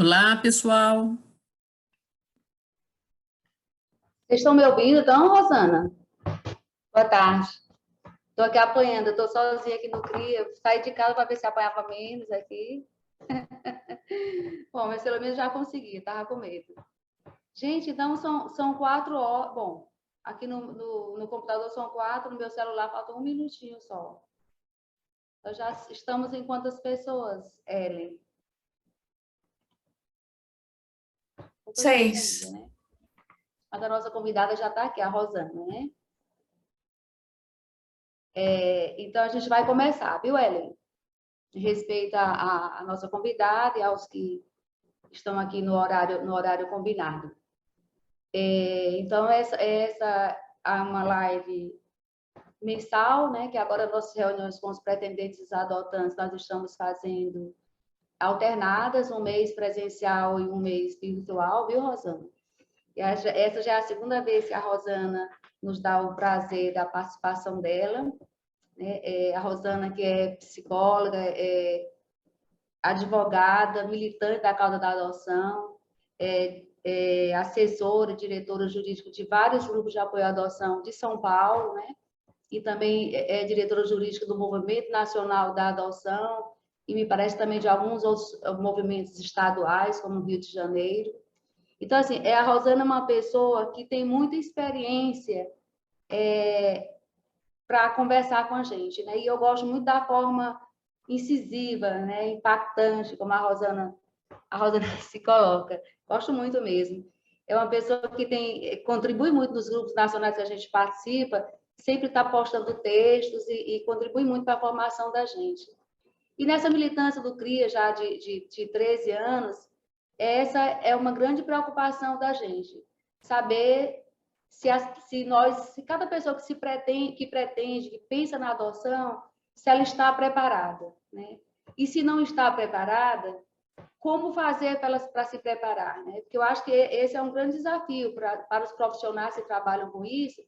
Olá, pessoal. Vocês estão me ouvindo, então, Rosana? Boa tarde. Estou aqui apanhando, estou sozinha aqui no CRIA. Saí de casa para ver se apanhava menos aqui. Bom, mas pelo menos já consegui, estava com medo. Gente, então são 4 horas. Bom, aqui no computador são 4, no meu celular falta 1 minutinho só. Então já estamos em quantas pessoas, Ellen? 6. Ainda, né? Mas a nossa convidada já está aqui, a Rosana, né? Então a gente vai começar, viu, Ellen? Em respeito à nossa convidada e aos que estão aqui no horário combinado. Então, essa é uma live mensal, né? Que agora nossas reuniões com os pretendentes adotantes nós estamos fazendo alternadas, um mês presencial e um mês virtual, viu, Rosana? E essa já é a segunda vez que a Rosana nos dá o prazer da participação dela. Né? A Rosana, que é psicóloga, advogada, militante da causa da adoção, assessora, diretora jurídica de vários grupos de apoio à adoção de São Paulo, né? E também é diretora jurídica do Movimento Nacional da Adoção, e me parece também de alguns outros movimentos estaduais, como o Rio de Janeiro. Então, assim, a Rosana é uma pessoa que tem muita experiência para conversar com a gente, né? E eu gosto muito da forma incisiva, né? Impactante, como a Rosana se coloca. Gosto muito mesmo. É uma pessoa que contribui muito nos grupos nacionais que a gente participa, sempre está postando textos e contribui muito para a formação da gente. E nessa militância do CRIA, já de 13 anos, essa é uma grande preocupação da gente. Saber se cada pessoa que pretende, que pensa na adoção, se ela está preparada, né? E se não está preparada, como fazer para se preparar, né? Porque eu acho que esse é um grande desafio para os profissionais que trabalham com isso.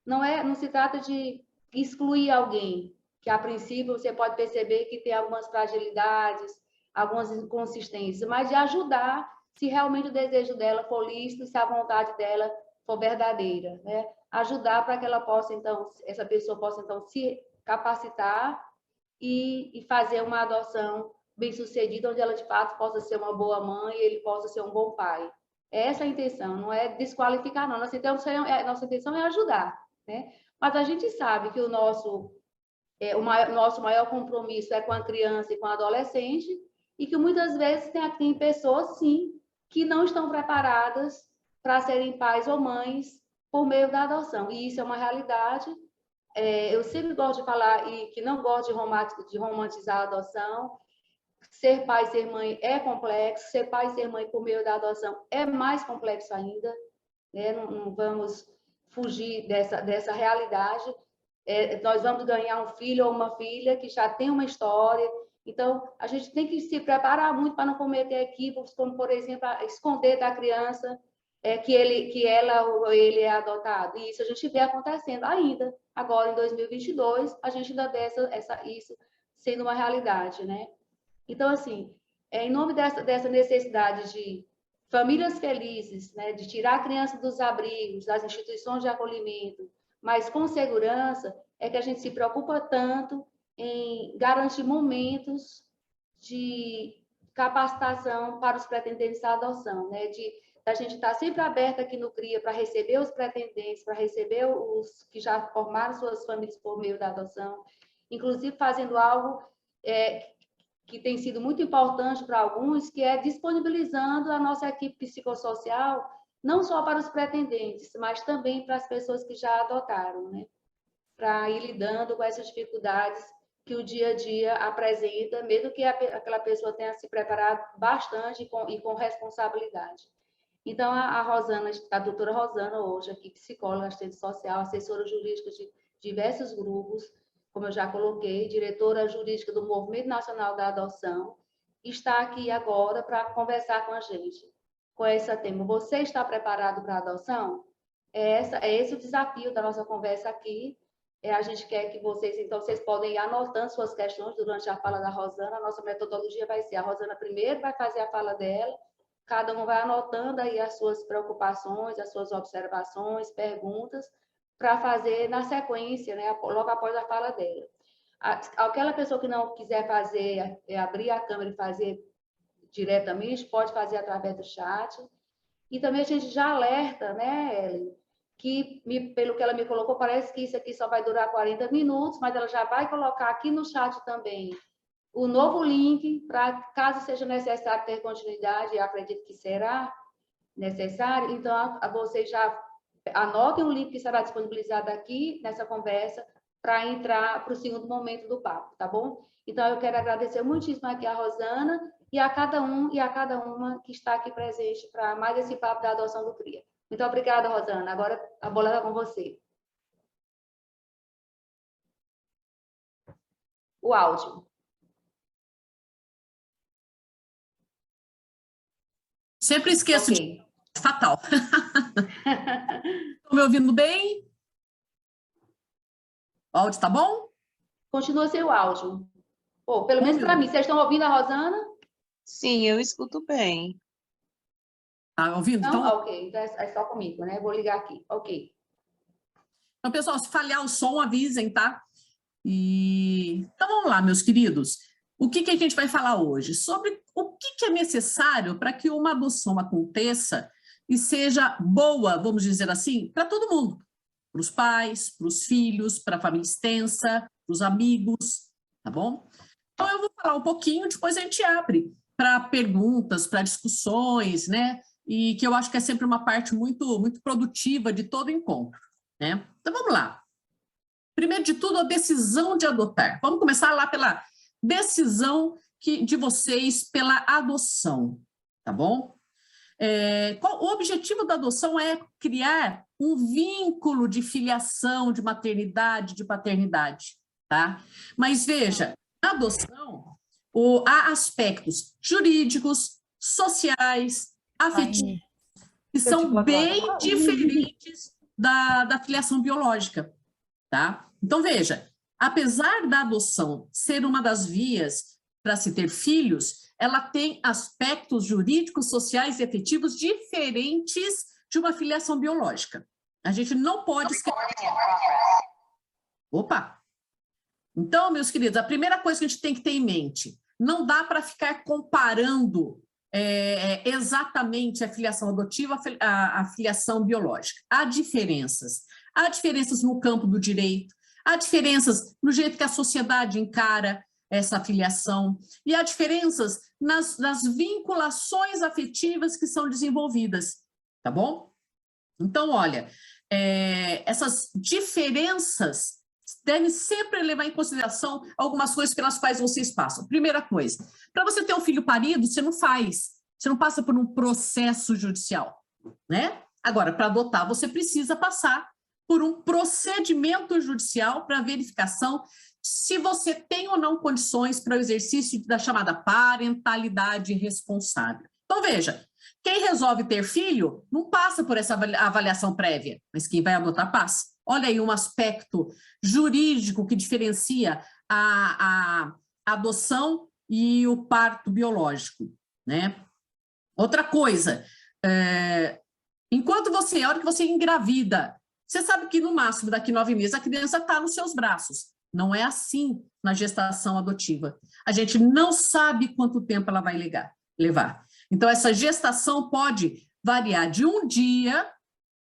Não se trata de excluir alguém, que a princípio você pode perceber que tem algumas fragilidades, algumas inconsistências, mas de ajudar se realmente o desejo dela for lícito, se a vontade dela for verdadeira, né? Ajudar para que ela possa, então, essa pessoa possa, então, se capacitar e fazer uma adoção bem-sucedida, onde ela, de fato, possa ser uma boa mãe e ele possa ser um bom pai. Essa é a intenção, não é desqualificar, não. Nossa intenção é ajudar, né? Mas a gente sabe que o nosso maior compromisso é com a criança e com a adolescente, e que muitas vezes tem pessoas, sim, que não estão preparadas para serem pais ou mães por meio da adoção. E isso é uma realidade. Eu sempre gosto de falar e que não gosto de romantizar a adoção. Ser pai e ser mãe é complexo, ser pai e ser mãe por meio da adoção é mais complexo ainda, né? Não vamos fugir dessa realidade. Nós vamos ganhar um filho ou uma filha que já tem uma história, então a gente tem que se preparar muito para não cometer equívocos, como, por exemplo, esconder da criança que ela ou ele é adotado. E isso a gente vê acontecendo ainda. Agora, em 2022, a gente ainda vê isso sendo uma realidade, né? Então, assim, em nome dessa necessidade de famílias felizes, né, de tirar a criança dos abrigos, das instituições de acolhimento, mas com segurança, é que a gente se preocupa tanto em garantir momentos de capacitação para os pretendentes à adoção, né? Da gente estar sempre aberta aqui no CRIA para receber os pretendentes, para receber os que já formaram suas famílias por meio da adoção, inclusive fazendo algo que tem sido muito importante para alguns, que é disponibilizando a nossa equipe psicossocial, não só para os pretendentes, mas também para as pessoas que já adotaram, né? Para ir lidando com essas dificuldades que o dia a dia apresenta, mesmo que aquela pessoa tenha se preparado bastante e com responsabilidade. Então, a Rosana, a doutora Rosana, hoje aqui, psicóloga, assistente social, assessora jurídica de diversos grupos, como eu já coloquei, diretora jurídica do Movimento Nacional da Adoção, está aqui agora para conversar com a gente com esse tema. Você está preparado para a adoção? É esse o desafio da nossa conversa aqui. A gente quer que vocês podem ir anotando suas questões durante a fala da Rosana. A nossa metodologia vai ser: a Rosana primeiro vai fazer a fala dela, cada um vai anotando aí as suas preocupações, as suas observações, perguntas, para fazer na sequência, né, logo após a fala dela. Aquela pessoa que não quiser fazer, abrir a câmera e fazer diretamente, pode fazer através do chat. E também a gente já alerta, né, Ellen, que, pelo que ela me colocou, parece que isso aqui só vai durar 40 minutos, mas ela já vai colocar aqui no chat também o novo link, para caso seja necessário ter continuidade, eu acredito que será necessário, então vocês já anotem o link que será disponibilizado aqui nessa conversa para entrar para o segundo momento do papo, tá bom? Então, eu quero agradecer muitíssimo aqui a Rosana e a cada um e a cada uma que está aqui presente para mais esse papo da adoção do CRIA. Muito obrigada, Rosana. Agora a bola está com você. O áudio. Sempre esqueço Okay. de... Fatal. Estão me ouvindo bem? O áudio está bom? Continua seu áudio. Pô, pelo menos para mim. Vocês estão ouvindo a Rosana? Sim, eu escuto bem. Tá ouvindo? Não? Então... Ok, então é só comigo, né? Vou ligar aqui. Ok. Então, pessoal, se falhar o som, avisem, tá? Então, vamos lá, meus queridos. O que a gente vai falar hoje? Sobre o que é necessário para que uma adoção aconteça e seja boa, vamos dizer assim, para todo mundo. Para os pais, para os filhos, para a família extensa, para os amigos, tá bom? Então, eu vou falar um pouquinho, depois a gente abre para perguntas, para discussões, né? E que eu acho que é sempre uma parte muito, muito produtiva de todo encontro, né? Então, vamos lá. Primeiro de tudo, a decisão de adotar. Vamos começar lá pela decisão de vocês pela adoção, tá bom? O objetivo da adoção é criar um vínculo de filiação, de maternidade, de paternidade, tá? Mas veja, na adoção, há aspectos jurídicos, sociais, afetivos, que são bem diferentes da filiação biológica, tá? Então, veja, apesar da adoção ser uma das vias para se ter filhos, ela tem aspectos jurídicos, sociais e afetivos diferentes de uma filiação biológica. A gente não pode esquecer. Opa! Então, meus queridos, a primeira coisa que a gente tem que ter em mente, não dá para ficar comparando exatamente a filiação adotiva à filiação biológica. Há diferenças. Há diferenças no campo do direito, há diferenças no jeito que a sociedade encara essa filiação, e há diferenças nas vinculações afetivas que são desenvolvidas, tá bom? Então, olha, essas diferenças devem sempre levar em consideração algumas coisas pelas quais vocês passam. Primeira coisa, para você ter um filho parido, você não passa por um processo judicial, né? Agora, para adotar, você precisa passar por um procedimento judicial para verificação se você tem ou não condições para o exercício da chamada parentalidade responsável. Então, veja, quem resolve ter filho não passa por essa avaliação prévia, mas quem vai adotar passa. Olha aí um aspecto jurídico que diferencia a adoção e o parto biológico, né? Outra coisa, a hora que você engravida, você sabe que no máximo daqui 9 meses a criança está nos seus braços. Não é assim na gestação adotiva. A gente não sabe quanto tempo ela vai levar. Então, essa gestação pode variar de um dia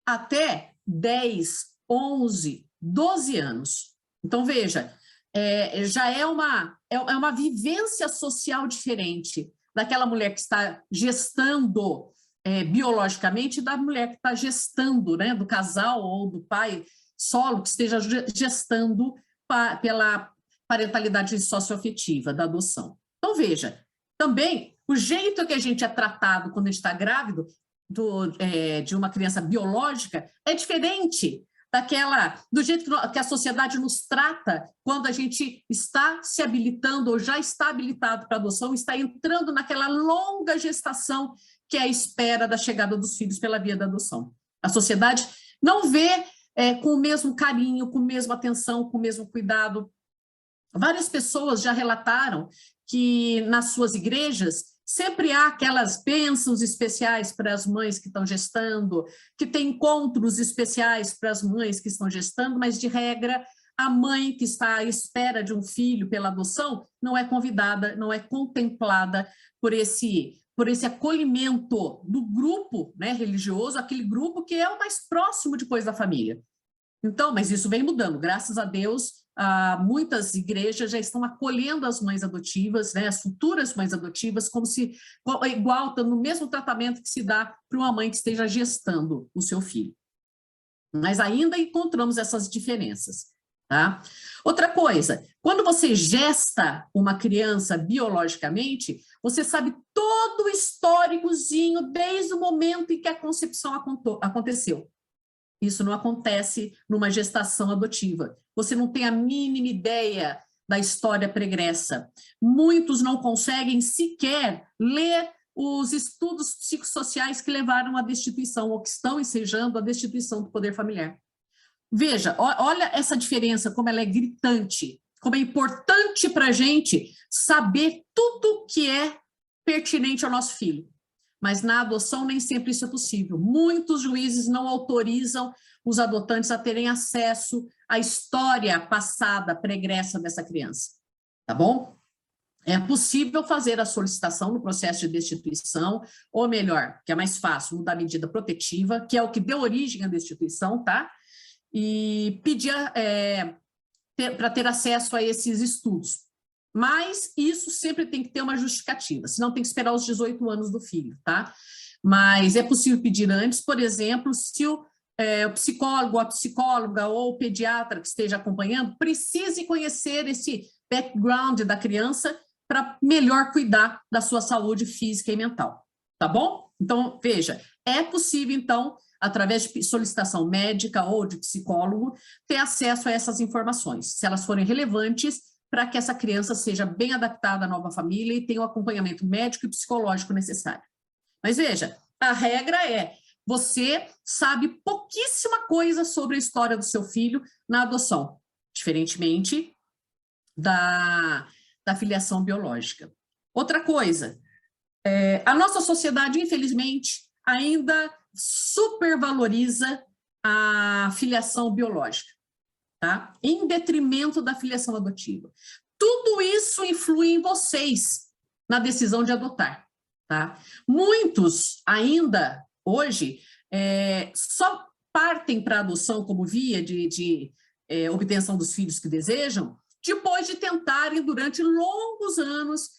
até 10, 11, 12 anos. Então, veja, já é uma vivência social diferente daquela mulher que está gestando biologicamente e da mulher que está gestando, né, do casal ou do pai solo que esteja gestando pela parentalidade socioafetiva da adoção. Então, veja, também o jeito que a gente é tratado quando a gente está grávido de uma criança biológica é diferente do jeito que a sociedade nos trata quando a gente está se habilitando ou já está habilitado para adoção, está entrando naquela longa gestação que é a espera da chegada dos filhos pela via da adoção. A sociedade não vê com o mesmo carinho, com a mesma atenção, com o mesmo cuidado. Várias pessoas já relataram que nas suas igrejas Sempre há aquelas bênçãos especiais para as mães que estão gestando, que tem encontros especiais para as mães que estão gestando, mas, de regra, a mãe que está à espera de um filho pela adoção não é convidada, não é contemplada por esse acolhimento do grupo, né, religioso, aquele grupo que é o mais próximo depois da família. Então, mas isso vem mudando, graças a Deus, muitas igrejas já estão acolhendo as mães adotivas, né, as futuras mães adotivas, como se igual, no mesmo tratamento que se dá para uma mãe que esteja gestando o seu filho. Mas ainda encontramos essas diferenças. Tá? Outra coisa, quando você gesta uma criança biologicamente, você sabe todo o históricozinho desde o momento em que a concepção aconteceu. Isso não acontece numa gestação adotiva. Você não tem a mínima ideia da história pregressa. Muitos não conseguem sequer ler os estudos psicossociais que levaram à destituição ou que estão ensejando a destituição do poder familiar. Veja, olha essa diferença, como ela é gritante, como é importante para a gente saber tudo que é pertinente ao nosso filho. Mas na adoção nem sempre isso é possível. Muitos juízes não autorizam os adotantes a terem acesso à história passada, pregressa dessa criança. Tá bom? É possível fazer a solicitação no processo de destituição, ou melhor, que é mais fácil, mudar a medida protetiva, que é o que deu origem à destituição, tá? E pedir para ter acesso a esses estudos. Mas isso sempre tem que ter uma justificativa, senão tem que esperar os 18 anos do filho, tá? Mas é possível pedir antes, por exemplo, se o psicólogo, a psicóloga ou o pediatra que esteja acompanhando precise conhecer esse background da criança para melhor cuidar da sua saúde física e mental, tá bom? Então, veja, é possível, então, através de solicitação médica ou de psicólogo, ter acesso a essas informações, se elas forem relevantes para que essa criança seja bem adaptada à nova família e tenha o acompanhamento médico e psicológico necessário. Mas veja, a regra é, você sabe pouquíssima coisa sobre a história do seu filho na adoção, diferentemente da filiação biológica. Outra coisa, a nossa sociedade, infelizmente, ainda supervaloriza a filiação biológica, tá? Em detrimento da filiação adotiva. Tudo isso influi em vocês na decisão de adotar, tá? Muitos ainda, hoje, só partem para a adoção como via de obtenção dos filhos que desejam, depois de tentarem, durante longos anos,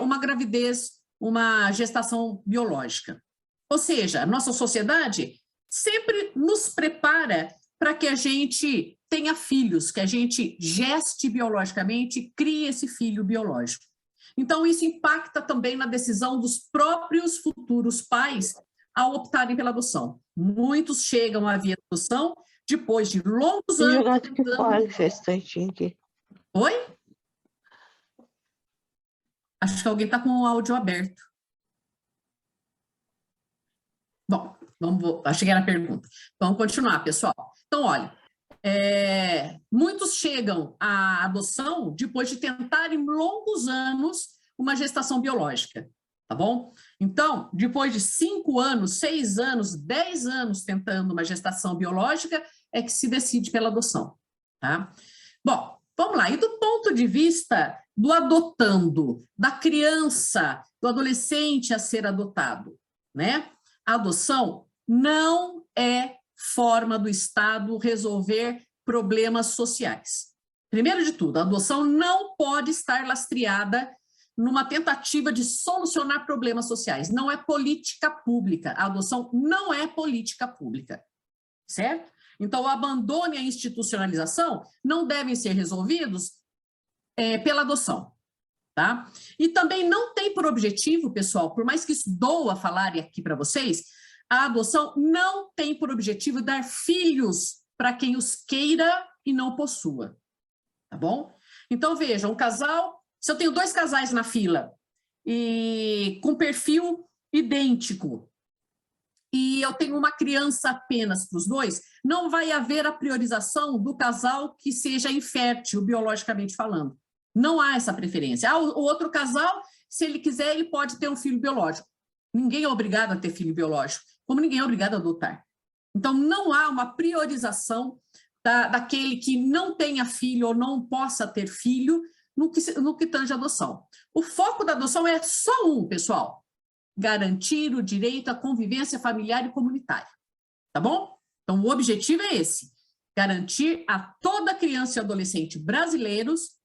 uma gravidez, uma gestação biológica. Ou seja, a nossa sociedade sempre nos prepara para que a gente tenha filhos, que a gente geste biologicamente, crie esse filho biológico. Então, isso impacta também na decisão dos próprios futuros pais ao optarem pela adoção. Muitos chegam à via da adoção depois de longos anos tentando... Oi? Acho que alguém está com o áudio aberto. Bom, achei que era a pergunta. Vamos continuar, pessoal. Então, olha, muitos chegam à adoção depois de tentarem longos anos uma gestação biológica, tá bom? Então, depois de 5 anos, 6 anos, 10 anos tentando uma gestação biológica, é que se decide pela adoção, tá? Bom, vamos lá. E do ponto de vista do adotando, da criança, do adolescente a ser adotado, né? A adoção não é forma do Estado resolver problemas sociais. Primeiro de tudo, a adoção não pode estar lastreada numa tentativa de solucionar problemas sociais. Não é política pública. A adoção não é política pública, certo? Então, o abandono e a institucionalização não devem ser resolvidos pela adoção, tá? E também não tem por objetivo, pessoal, por mais que isso doa falar aqui para vocês, a adoção não tem por objetivo dar filhos para quem os queira e não possua, tá bom? Então, veja, um casal, se eu tenho 2 casais na fila e com perfil idêntico, e eu tenho uma criança apenas para os 2, não vai haver a priorização do casal que seja infértil, biologicamente falando. Não há essa preferência. O outro casal Se ele quiser, ele pode ter um filho biológico. Ninguém é obrigado a ter filho biológico, como ninguém é obrigado a adotar. Então, não há uma priorização daquele que não tenha filho ou não possa ter filho no que tange a adoção. O foco da adoção é só um, pessoal: garantir o direito à convivência familiar e comunitária. Tá bom? Então, o objetivo é esse: garantir a toda criança e adolescente brasileiros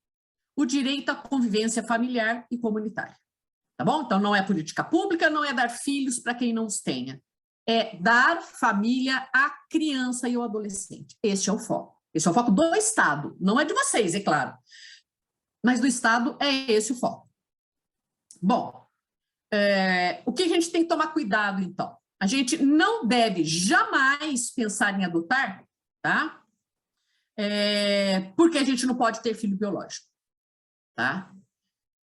o direito à convivência familiar e comunitária. Tá bom? Então, não é política pública, não é dar filhos para quem não os tenha. É dar família à criança e ao adolescente. Este é o foco. Esse é o foco do Estado. Não é de vocês, é claro. Mas do Estado é esse o foco. Bom, o que a gente tem que tomar cuidado, então? A gente não deve jamais pensar em adotar, tá? Porque a gente não pode ter filho biológico, tá?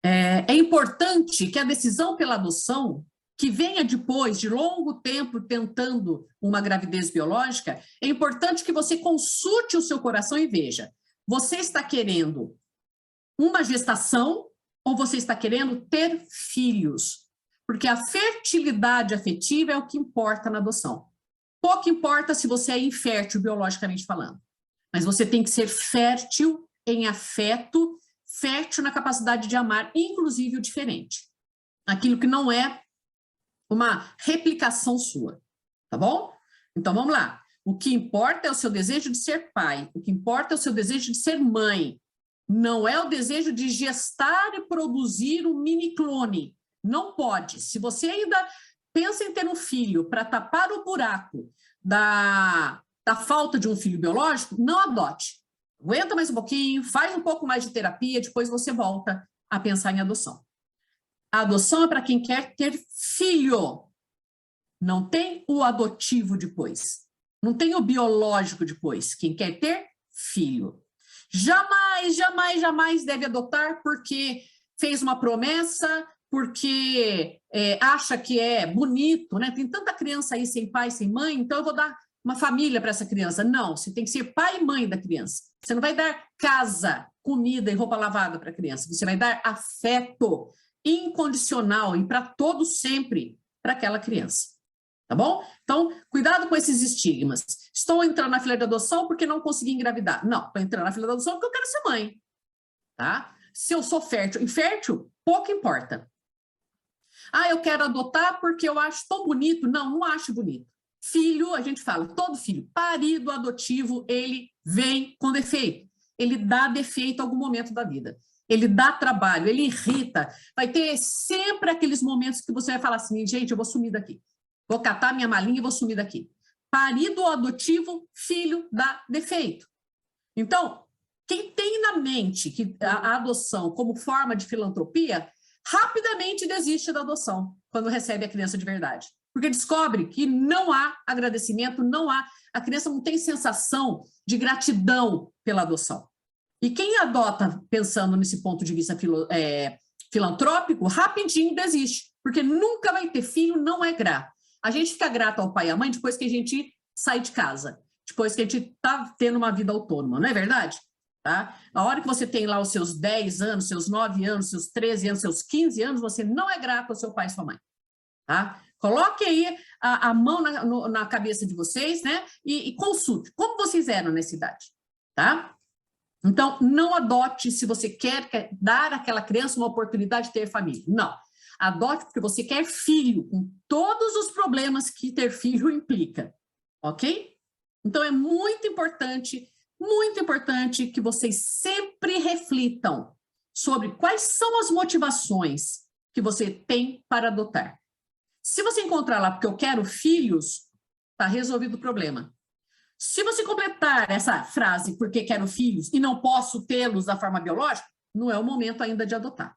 É importante que a decisão pela adoção, que venha depois de longo tempo tentando uma gravidez biológica, é importante que você consulte o seu coração e veja: você está querendo uma gestação ou você está querendo ter filhos? Porque a fertilidade afetiva é o que importa na adoção. Pouco importa se você é infértil biologicamente falando, mas você tem que ser fértil em afeto, fértil na capacidade de amar, inclusive o diferente. Aquilo que não é uma replicação sua, tá bom? Então, vamos lá. O que importa é o seu desejo de ser pai, o que importa é o seu desejo de ser mãe. Não é o desejo de gestar e produzir um mini-clone. Não pode. Se você ainda pensa em ter um filho para tapar o buraco da falta de um filho biológico, não adote. Aguenta mais um pouquinho, faz um pouco mais de terapia, depois você volta a pensar em adoção. A adoção é para quem quer ter filho. Não tem o adotivo depois. Não tem o biológico depois. Quem quer ter filho. Jamais, jamais, jamais deve adotar porque fez uma promessa, porque acha que é bonito, né? Tem tanta criança aí sem pai, sem mãe, então eu vou dar uma família para essa criança. Não, você tem que ser pai e mãe da criança. Você não vai dar casa, comida e roupa lavada para a criança. Você vai dar afeto incondicional e para todo sempre para aquela criança. Tá bom? Então, cuidado com esses estigmas. Estou entrando na fila de adoção porque não consegui engravidar. Não, estou entrando na fila de adoção porque eu quero ser mãe. Tá? Se eu sou fértil, infértil, pouco importa. Ah, eu quero adotar porque eu acho tão bonito. Não, não acho bonito. Filho, a gente fala, todo filho parido, adotivo, ele vem com defeito. Ele dá defeito em algum momento da vida. Ele dá trabalho, ele irrita. Vai ter sempre aqueles momentos que você vai falar assim: gente, eu vou sumir daqui. Vou catar minha malinha e vou sumir daqui. Parido ou adotivo, filho dá defeito. Então, quem tem na mente que a adoção como forma de filantropia, rapidamente desiste da adoção quando recebe a criança de verdade. Porque descobre que não há agradecimento, a criança não tem sensação de gratidão pela adoção. E quem adota pensando nesse ponto de vista filantrópico, rapidinho desiste, porque nunca vai ter filho, não é grato. A gente fica grato ao pai e à mãe depois que a gente sai de casa, depois que a gente está tendo uma vida autônoma, não é verdade? Tá? A hora que você tem lá os seus 10 anos, seus 9 anos, seus 13 anos, seus 15 anos, você não é grato ao seu pai e sua mãe. Tá? Coloque aí a mão na cabeça de vocês, né? E consulte como vocês eram nessa idade. Tá? Então, não adote se você quer dar àquela criança uma oportunidade de ter família. Não. Adote porque você quer filho, com todos os problemas que ter filho implica. Ok? Então, é muito importante que vocês sempre reflitam sobre quais são as motivações que você tem para adotar. Se você encontrar lá porque eu quero filhos, está resolvido o problema. Se você completar essa frase porque quero filhos e não posso tê-los da forma biológica, não é o momento ainda de adotar.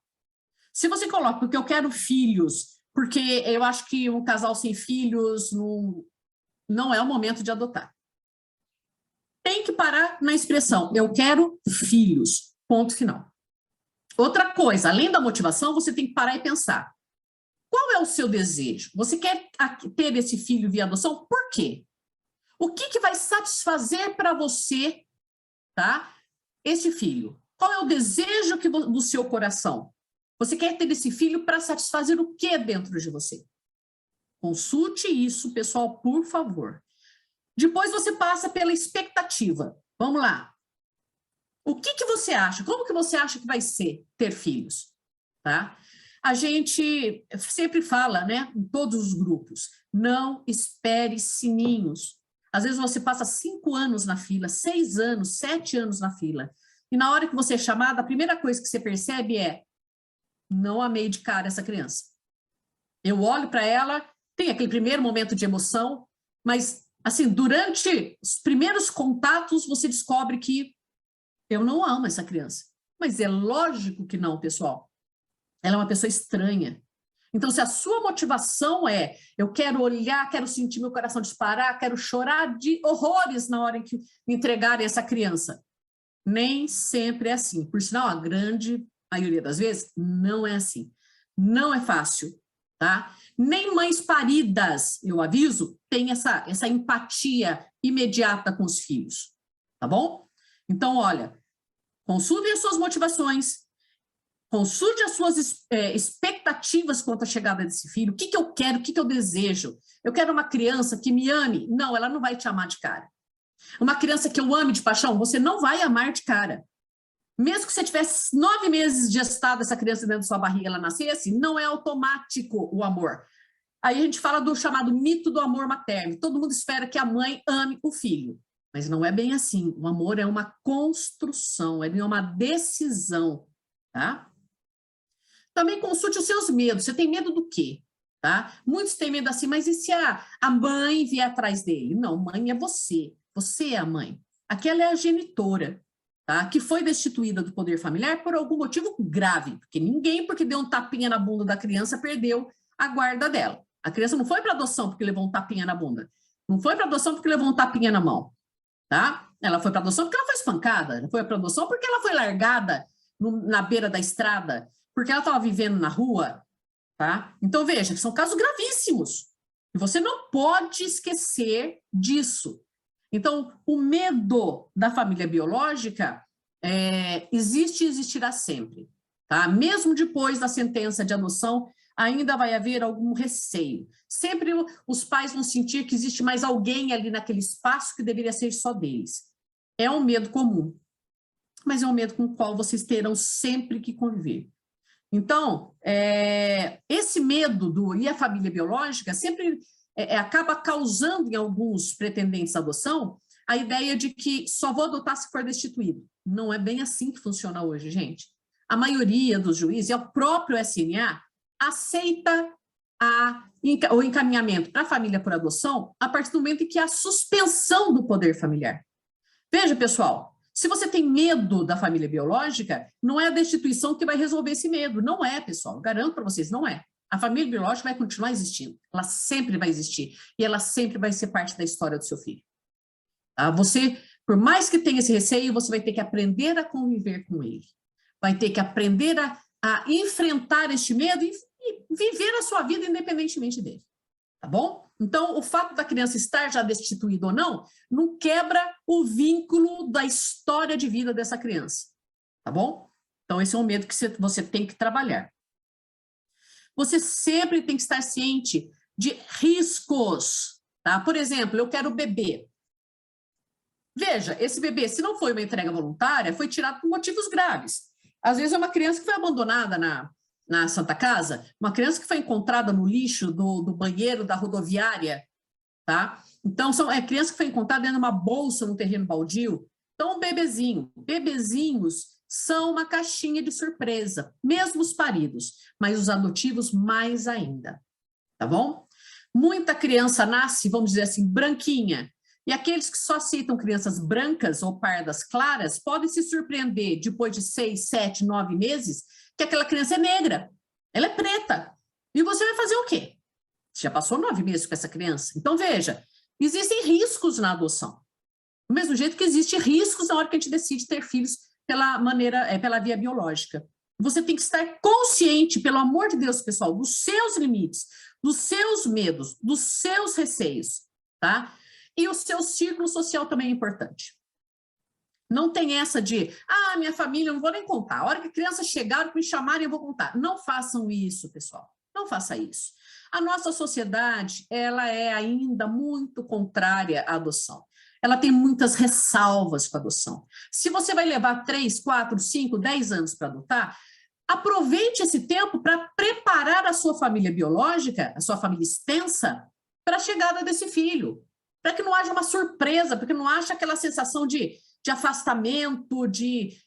Se você coloca porque eu quero filhos, porque eu acho que um casal sem filhos não é o momento de adotar. Tem que parar na expressão, eu quero filhos, ponto final. Outra coisa, além da motivação, você tem que parar e pensar. Qual é o seu desejo? Você quer ter esse filho via adoção? Por quê? O que vai satisfazer para você, tá, esse filho? Qual é o desejo do seu coração? Você quer ter esse filho para satisfazer o que dentro de você? Consulte isso, pessoal, por favor. Depois você passa pela expectativa. Vamos lá. O que você acha? Como que você acha que vai ser ter filhos? Tá? A gente sempre fala, né, em todos os grupos, não espere sininhos. Às vezes você passa 5 anos na fila, 6 anos, 7 anos na fila. E na hora que você é chamada, a primeira coisa que você percebe é: não amei de cara essa criança. Eu olho para ela, tem aquele primeiro momento de emoção, mas, assim, durante os primeiros contatos, você descobre que eu não amo essa criança. Mas é lógico que não, pessoal. Ela é uma pessoa estranha. Então, se a sua motivação é: eu quero olhar, quero sentir meu coração disparar, quero chorar de horrores na hora em que me entregarem essa criança, nem sempre é assim. Por sinal, a grande maioria das vezes, não é assim. Não é fácil, tá? Nem mães paridas, eu aviso, têm essa empatia imediata com os filhos, tá bom? Então, olha, consulte as suas motivações, consulte as suas expectativas quanto à chegada desse filho. O que eu quero, o que eu desejo? Eu quero uma criança que me ame? Não, ela não vai te amar de cara. Uma criança que eu ame de paixão? Você não vai amar de cara. Mesmo que você tivesse 9 meses gestada essa criança dentro da sua barriga, ela nascesse, não é automático o amor. Aí a gente fala do chamado mito do amor materno. Todo mundo espera que a mãe ame o filho. Mas não é bem assim. O amor é uma construção, ele é uma decisão, tá? Também consulte os seus medos. Você tem medo do quê? Tá? Muitos têm medo assim, mas e se a mãe vier atrás dele? Não, mãe é você. Você é a mãe. Aquela é a genitora, tá? Que foi destituída do poder familiar por algum motivo grave. Porque ninguém, porque deu um tapinha na bunda da criança, perdeu a guarda dela. A criança não foi para adoção porque levou um tapinha na bunda. Não foi para adoção porque levou um tapinha na mão. Tá? Ela foi para adoção porque ela foi espancada. Ela foi para adoção porque ela foi largada na beira da estrada, porque ela estava vivendo na rua. Tá? Então, veja, são casos gravíssimos. E você não pode esquecer disso. Então, o medo da família biológica existe e existirá sempre. Tá? Mesmo depois da sentença de adoção, ainda vai haver algum receio. Sempre os pais vão sentir que existe mais alguém ali naquele espaço que deveria ser só deles. É um medo comum, mas é um medo com o qual vocês terão sempre que conviver. Então, esse medo e a família biológica sempre acaba causando em alguns pretendentes à adoção a ideia de que só vou adotar se for destituído. Não é bem assim que funciona hoje, gente. A maioria dos juízes, e o próprio SNA, aceita o encaminhamento para a família por adoção a partir do momento em que há suspensão do poder familiar. Veja, pessoal, se você tem medo da família biológica, não é a destituição que vai resolver esse medo. Não é, pessoal. Garanto para vocês, não é. A família biológica vai continuar existindo. Ela sempre vai existir. E ela sempre vai ser parte da história do seu filho. Tá? Você, por mais que tenha esse receio, você vai ter que aprender a conviver com ele. Vai ter que aprender a enfrentar este medo e viver a sua vida independentemente dele. Tá bom? Então, o fato da criança estar já destituída ou não quebra o vínculo da história de vida dessa criança. Tá bom? Então, esse é um medo que você tem que trabalhar. Você sempre tem que estar ciente de riscos. Tá? Por exemplo, eu quero bebê. Veja, esse bebê, se não foi uma entrega voluntária, foi tirado por motivos graves. Às vezes é uma criança que foi abandonada na Santa Casa, uma criança que foi encontrada no lixo do banheiro da rodoviária, tá? Então, criança que foi encontrada dentro de uma bolsa no terreno baldio. Então, bebezinhos são uma caixinha de surpresa, mesmo os paridos, mas os adotivos mais ainda, tá bom? Muita criança nasce, vamos dizer assim, branquinha, e aqueles que só aceitam crianças brancas ou pardas claras podem se surpreender depois de 6, 7, 9 meses que aquela criança é negra, ela é preta. E você vai fazer o quê? Você já passou 9 meses com essa criança? Então, veja, existem riscos na adoção. Do mesmo jeito que existem riscos na hora que a gente decide ter filhos pela via biológica. Você tem que estar consciente, pelo amor de Deus, pessoal, dos seus limites, dos seus medos, dos seus receios, tá? E o seu círculo social também é importante. Não tem essa de, minha família, eu não vou nem contar. A hora que a criança chegar, me chamarem, eu vou contar. Não façam isso, pessoal. Não faça isso. A nossa sociedade, ela é ainda muito contrária à adoção. Ela tem muitas ressalvas com a adoção. Se você vai levar 3, 4, 5, 10 anos para adotar, aproveite esse tempo para preparar a sua família biológica, a sua família extensa, para a chegada desse filho. Para que não haja uma surpresa, para que não haja aquela sensação de afastamento, de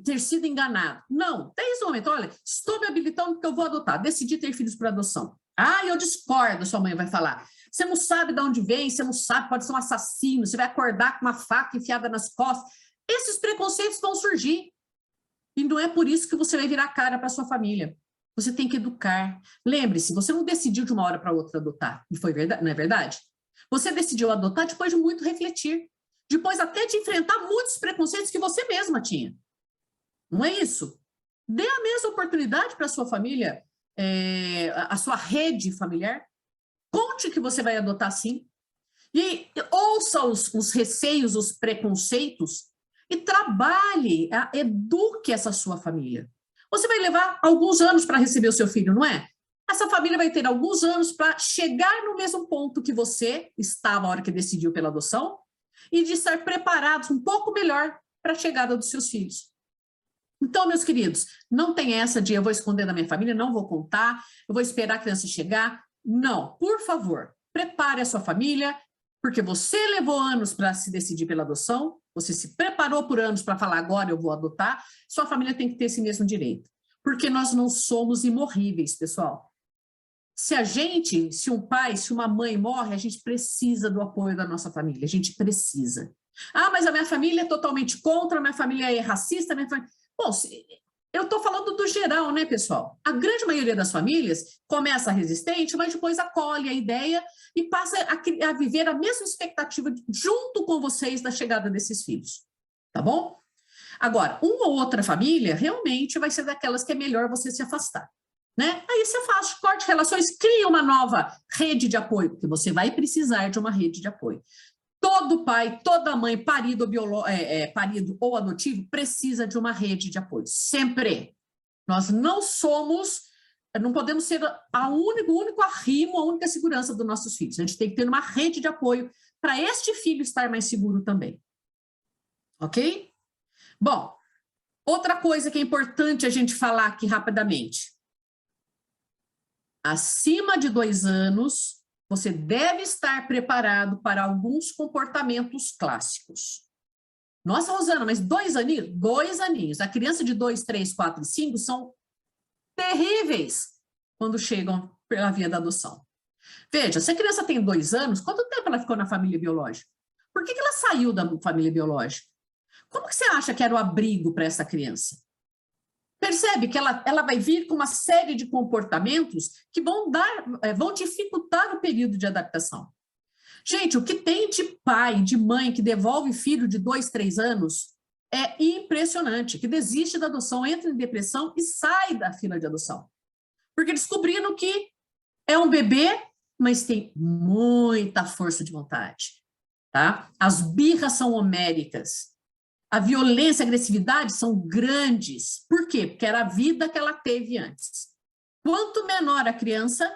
ter sido enganado. Não, desde o momento, olha, estou me habilitando porque eu vou adotar, decidi ter filhos por adoção. Eu discordo, sua mãe vai falar. Você não sabe de onde vem, você não sabe, pode ser um assassino, você vai acordar com uma faca enfiada nas costas. Esses preconceitos vão surgir. E não é por isso que você vai virar a cara para sua família. Você tem que educar. Lembre-se, você não decidiu de uma hora para outra adotar. E foi verdade, não é verdade? Você decidiu adotar depois de muito refletir. Depois até de enfrentar muitos preconceitos que você mesma tinha. Não é isso? Dê a mesma oportunidade para a sua família, a sua rede familiar. Conte que você vai adotar sim. E ouça os receios, os preconceitos e trabalhe, eduque essa sua família. Você vai levar alguns anos para receber o seu filho, não é? Essa família vai ter alguns anos para chegar no mesmo ponto que você estava na hora que decidiu pela adoção e de estar preparados um pouco melhor para a chegada dos seus filhos. Então, meus queridos, não tem essa de eu vou esconder da minha família, não vou contar, eu vou esperar a criança chegar. Não, por favor, prepare a sua família, porque você levou anos para se decidir pela adoção, você se preparou por anos para falar agora eu vou adotar, sua família tem que ter esse mesmo direito. Porque nós não somos imorríveis, pessoal. Se um pai, se uma mãe morre, a gente precisa do apoio da nossa família, a gente precisa. Mas a minha família é totalmente contra, a minha família é racista, Bom, eu estou falando do geral, né, pessoal? A grande maioria das famílias começa resistente, mas depois acolhe a ideia e passa a viver a mesma expectativa junto com vocês da chegada desses filhos, tá bom? Agora, uma ou outra família realmente vai ser daquelas que é melhor você se afastar, né? Aí você faz, corte relações, cria uma nova rede de apoio, porque você vai precisar de uma rede de apoio. Todo pai, toda mãe, parido ou adotivo, precisa de uma rede de apoio, sempre. Nós não podemos ser o único arrimo, a única segurança dos nossos filhos. A gente tem que ter uma rede de apoio para este filho estar mais seguro também. Ok? Bom, outra coisa que é importante a gente falar aqui rapidamente. Acima de 2 anos, você deve estar preparado para alguns comportamentos clássicos. Nossa, Rosana, mas 2 aninhos? 2 aninhos. A criança de 2, 3, 4 e 5 são terríveis quando chegam pela via da adoção. Veja, se a criança tem 2 anos, quanto tempo ela ficou na família biológica? Por que ela saiu da família biológica? Como que você acha que era o abrigo para essa criança? Percebe que ela vai vir com uma série de comportamentos que vão dificultar o período de adaptação. Gente, o que tem de pai, de mãe que devolve filho de 2, 3 anos é impressionante, que desiste da adoção, entra em depressão e sai da fila de adoção. Porque descobriram que é um bebê, mas tem muita força de vontade, tá? As birras são homéricas. A violência e a agressividade são grandes. Por quê? Porque era a vida que ela teve antes. Quanto menor a criança,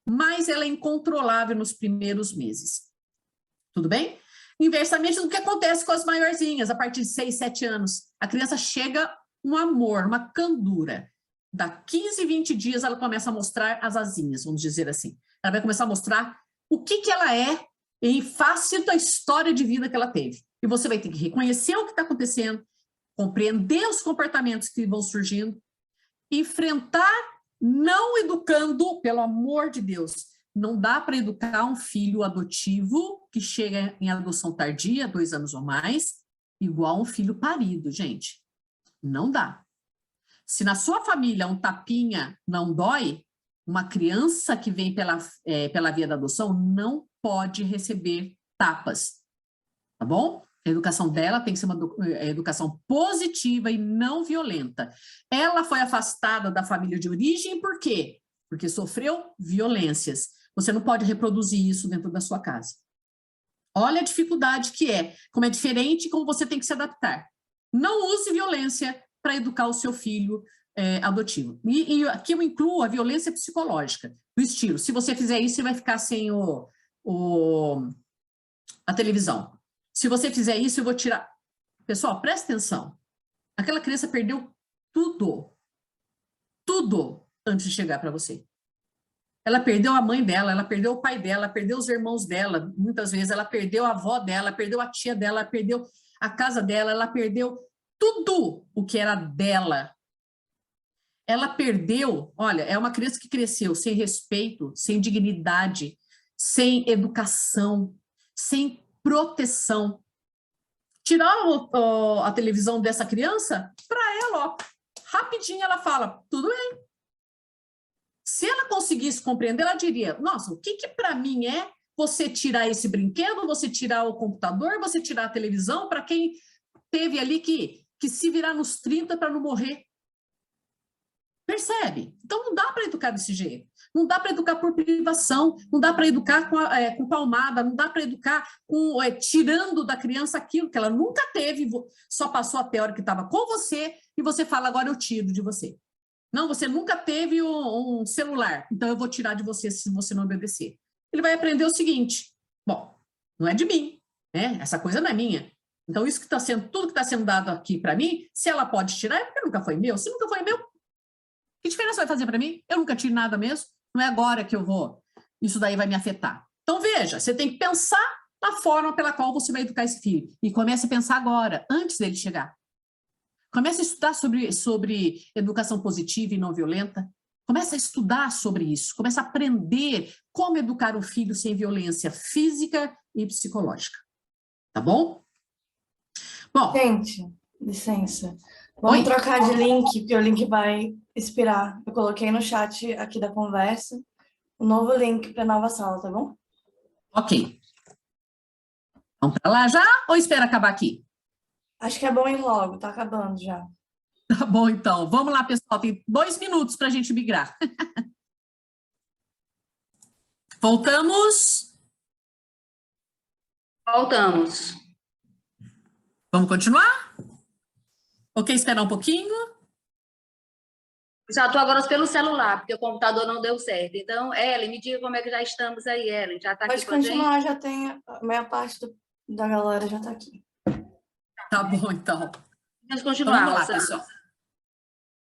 mais ela é incontrolável nos primeiros meses. Tudo bem? Inversamente do que acontece com as maiorzinhas, a partir de 6, 7 anos. A criança chega um amor, uma candura. Da 15, 20 dias ela começa a mostrar as asinhas, vamos dizer assim. Ela vai começar a mostrar o que ela é em face da história de vida que ela teve. E você vai ter que reconhecer o que está acontecendo, compreender os comportamentos que vão surgindo, enfrentar, não educando, pelo amor de Deus. Não dá para educar um filho adotivo que chega em adoção tardia, 2 anos ou mais, igual um filho parido, gente. Não dá. Se na sua família um tapinha não dói, uma criança que vem pela via da adoção não pode receber tapas, tá bom? A educação dela tem que ser uma educação positiva e não violenta. Ela foi afastada da família de origem por quê? Porque sofreu violências. Você não pode reproduzir isso dentro da sua casa. Olha a dificuldade que é, como é diferente e como você tem que se adaptar. Não use violência para educar o seu filho adotivo. E aqui eu incluo a violência psicológica, do estilo, se você fizer isso, você vai ficar sem a televisão. Se você fizer isso, eu vou tirar... Pessoal, presta atenção. Aquela criança perdeu tudo antes de chegar para você. Ela perdeu a mãe dela, ela perdeu o pai dela, perdeu os irmãos dela, muitas vezes ela perdeu a avó dela, perdeu a tia dela, perdeu a casa dela, ela perdeu tudo o que era dela. Ela perdeu, olha, é uma criança que cresceu sem respeito, sem dignidade, sem educação, sem proteção. Tirar a televisão dessa criança, para ela, ó, rapidinho ela fala, tudo bem. Se ela conseguisse compreender, ela diria, nossa, o que para mim é você tirar esse brinquedo, você tirar o computador, você tirar a televisão, para quem teve ali que se virar nos 30 para não morrer. Percebe? Então não dá para educar desse jeito. Não dá para educar por privação, não dá para educar com palmada, não dá para educar tirando da criança aquilo que ela nunca teve, só passou a ter a hora que estava com você, e você fala, agora eu tiro de você. Não, você nunca teve um celular, então eu vou tirar de você se você não obedecer. Ele vai aprender o seguinte, bom, não é de mim, né? Essa coisa não é minha. Então isso que está sendo, tudo que está sendo dado aqui para mim, se ela pode tirar, é porque nunca foi meu. Se nunca foi meu, que diferença vai fazer para mim? Eu nunca tiro nada mesmo, não é agora que eu vou, isso daí vai me afetar. Então veja, você tem que pensar na forma pela qual você vai educar esse filho. E comece a pensar agora, antes dele chegar. Comece a estudar sobre educação positiva e não violenta. Comece a estudar sobre isso. Comece a aprender como educar o filho sem violência física e psicológica. Tá bom? Bom. Gente, licença. Vamos trocar de link, porque o link vai expirar. Eu coloquei no chat aqui da conversa o novo link para a nova sala, tá bom? Ok. Vamos para lá já ou espera acabar aqui? Acho que é bom ir logo, tá acabando já. Tá bom, então. Vamos lá, pessoal. Tem 2 minutos para a gente migrar. Voltamos? Voltamos. Vamos continuar? Ok, esperar um pouquinho? Já estou agora pelo celular, porque o computador não deu certo. Então, Ellen, me diga como é que já estamos aí, Ellen. Já está aqui com a gente? Pode continuar, já tem a maior parte da galera já está aqui. Tá bom, então. Vamos continuar. Vamos lá, pessoal.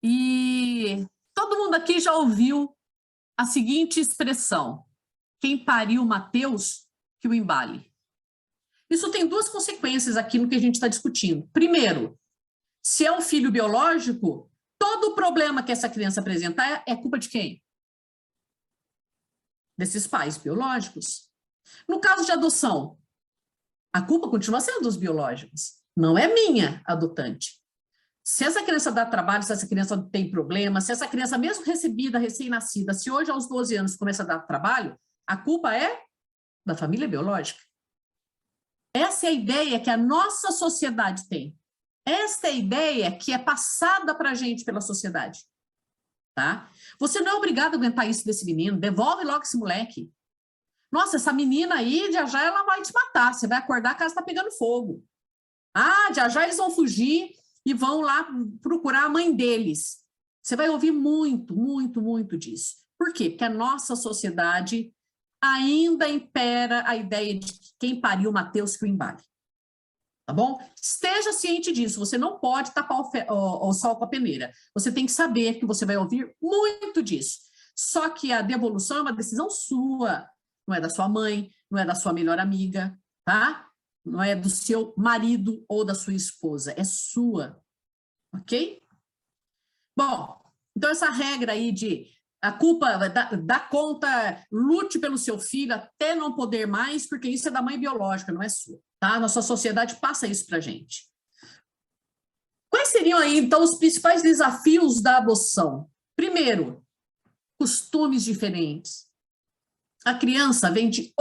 E todo mundo aqui já ouviu a seguinte expressão: quem pariu Mateus, que o embale. Isso tem 2 consequências aqui no que a gente está discutindo. Primeiro, se é um filho biológico, todo o problema que essa criança apresentar é culpa de quem? Desses pais biológicos. No caso de adoção, a culpa continua sendo dos biológicos. Não é minha, adotante. Se essa criança dá trabalho, se essa criança tem problema, se essa criança, mesmo recebida, recém-nascida, se hoje aos 12 anos começa a dar trabalho, a culpa é da família biológica. Essa é a ideia que a nossa sociedade tem. Esta é a ideia que é passada para a gente pela sociedade. Tá? Você não é obrigado a aguentar isso desse menino, devolve logo esse moleque. Nossa, essa menina aí, já ela vai te matar, você vai acordar, a casa está pegando fogo. Ah, já eles vão fugir e vão lá procurar a mãe deles. Você vai ouvir muito, muito, muito disso. Por quê? Porque a nossa sociedade ainda impera a ideia de que quem pariu Mateus que o embale. Tá bom? Esteja ciente disso, você não pode tapar o sol com a peneira. Você tem que saber que você vai ouvir muito disso. Só que a devolução é uma decisão sua, não é da sua mãe, não é da sua melhor amiga, tá? Não é do seu marido ou da sua esposa, é sua, ok? Bom, então essa regra aí de a culpa, dá conta, lute pelo seu filho até não poder mais, porque isso é da mãe biológica, não é sua, tá? Nossa sociedade passa isso pra gente. Quais seriam aí, então, os principais desafios da adoção? Primeiro, costumes diferentes. A criança vem de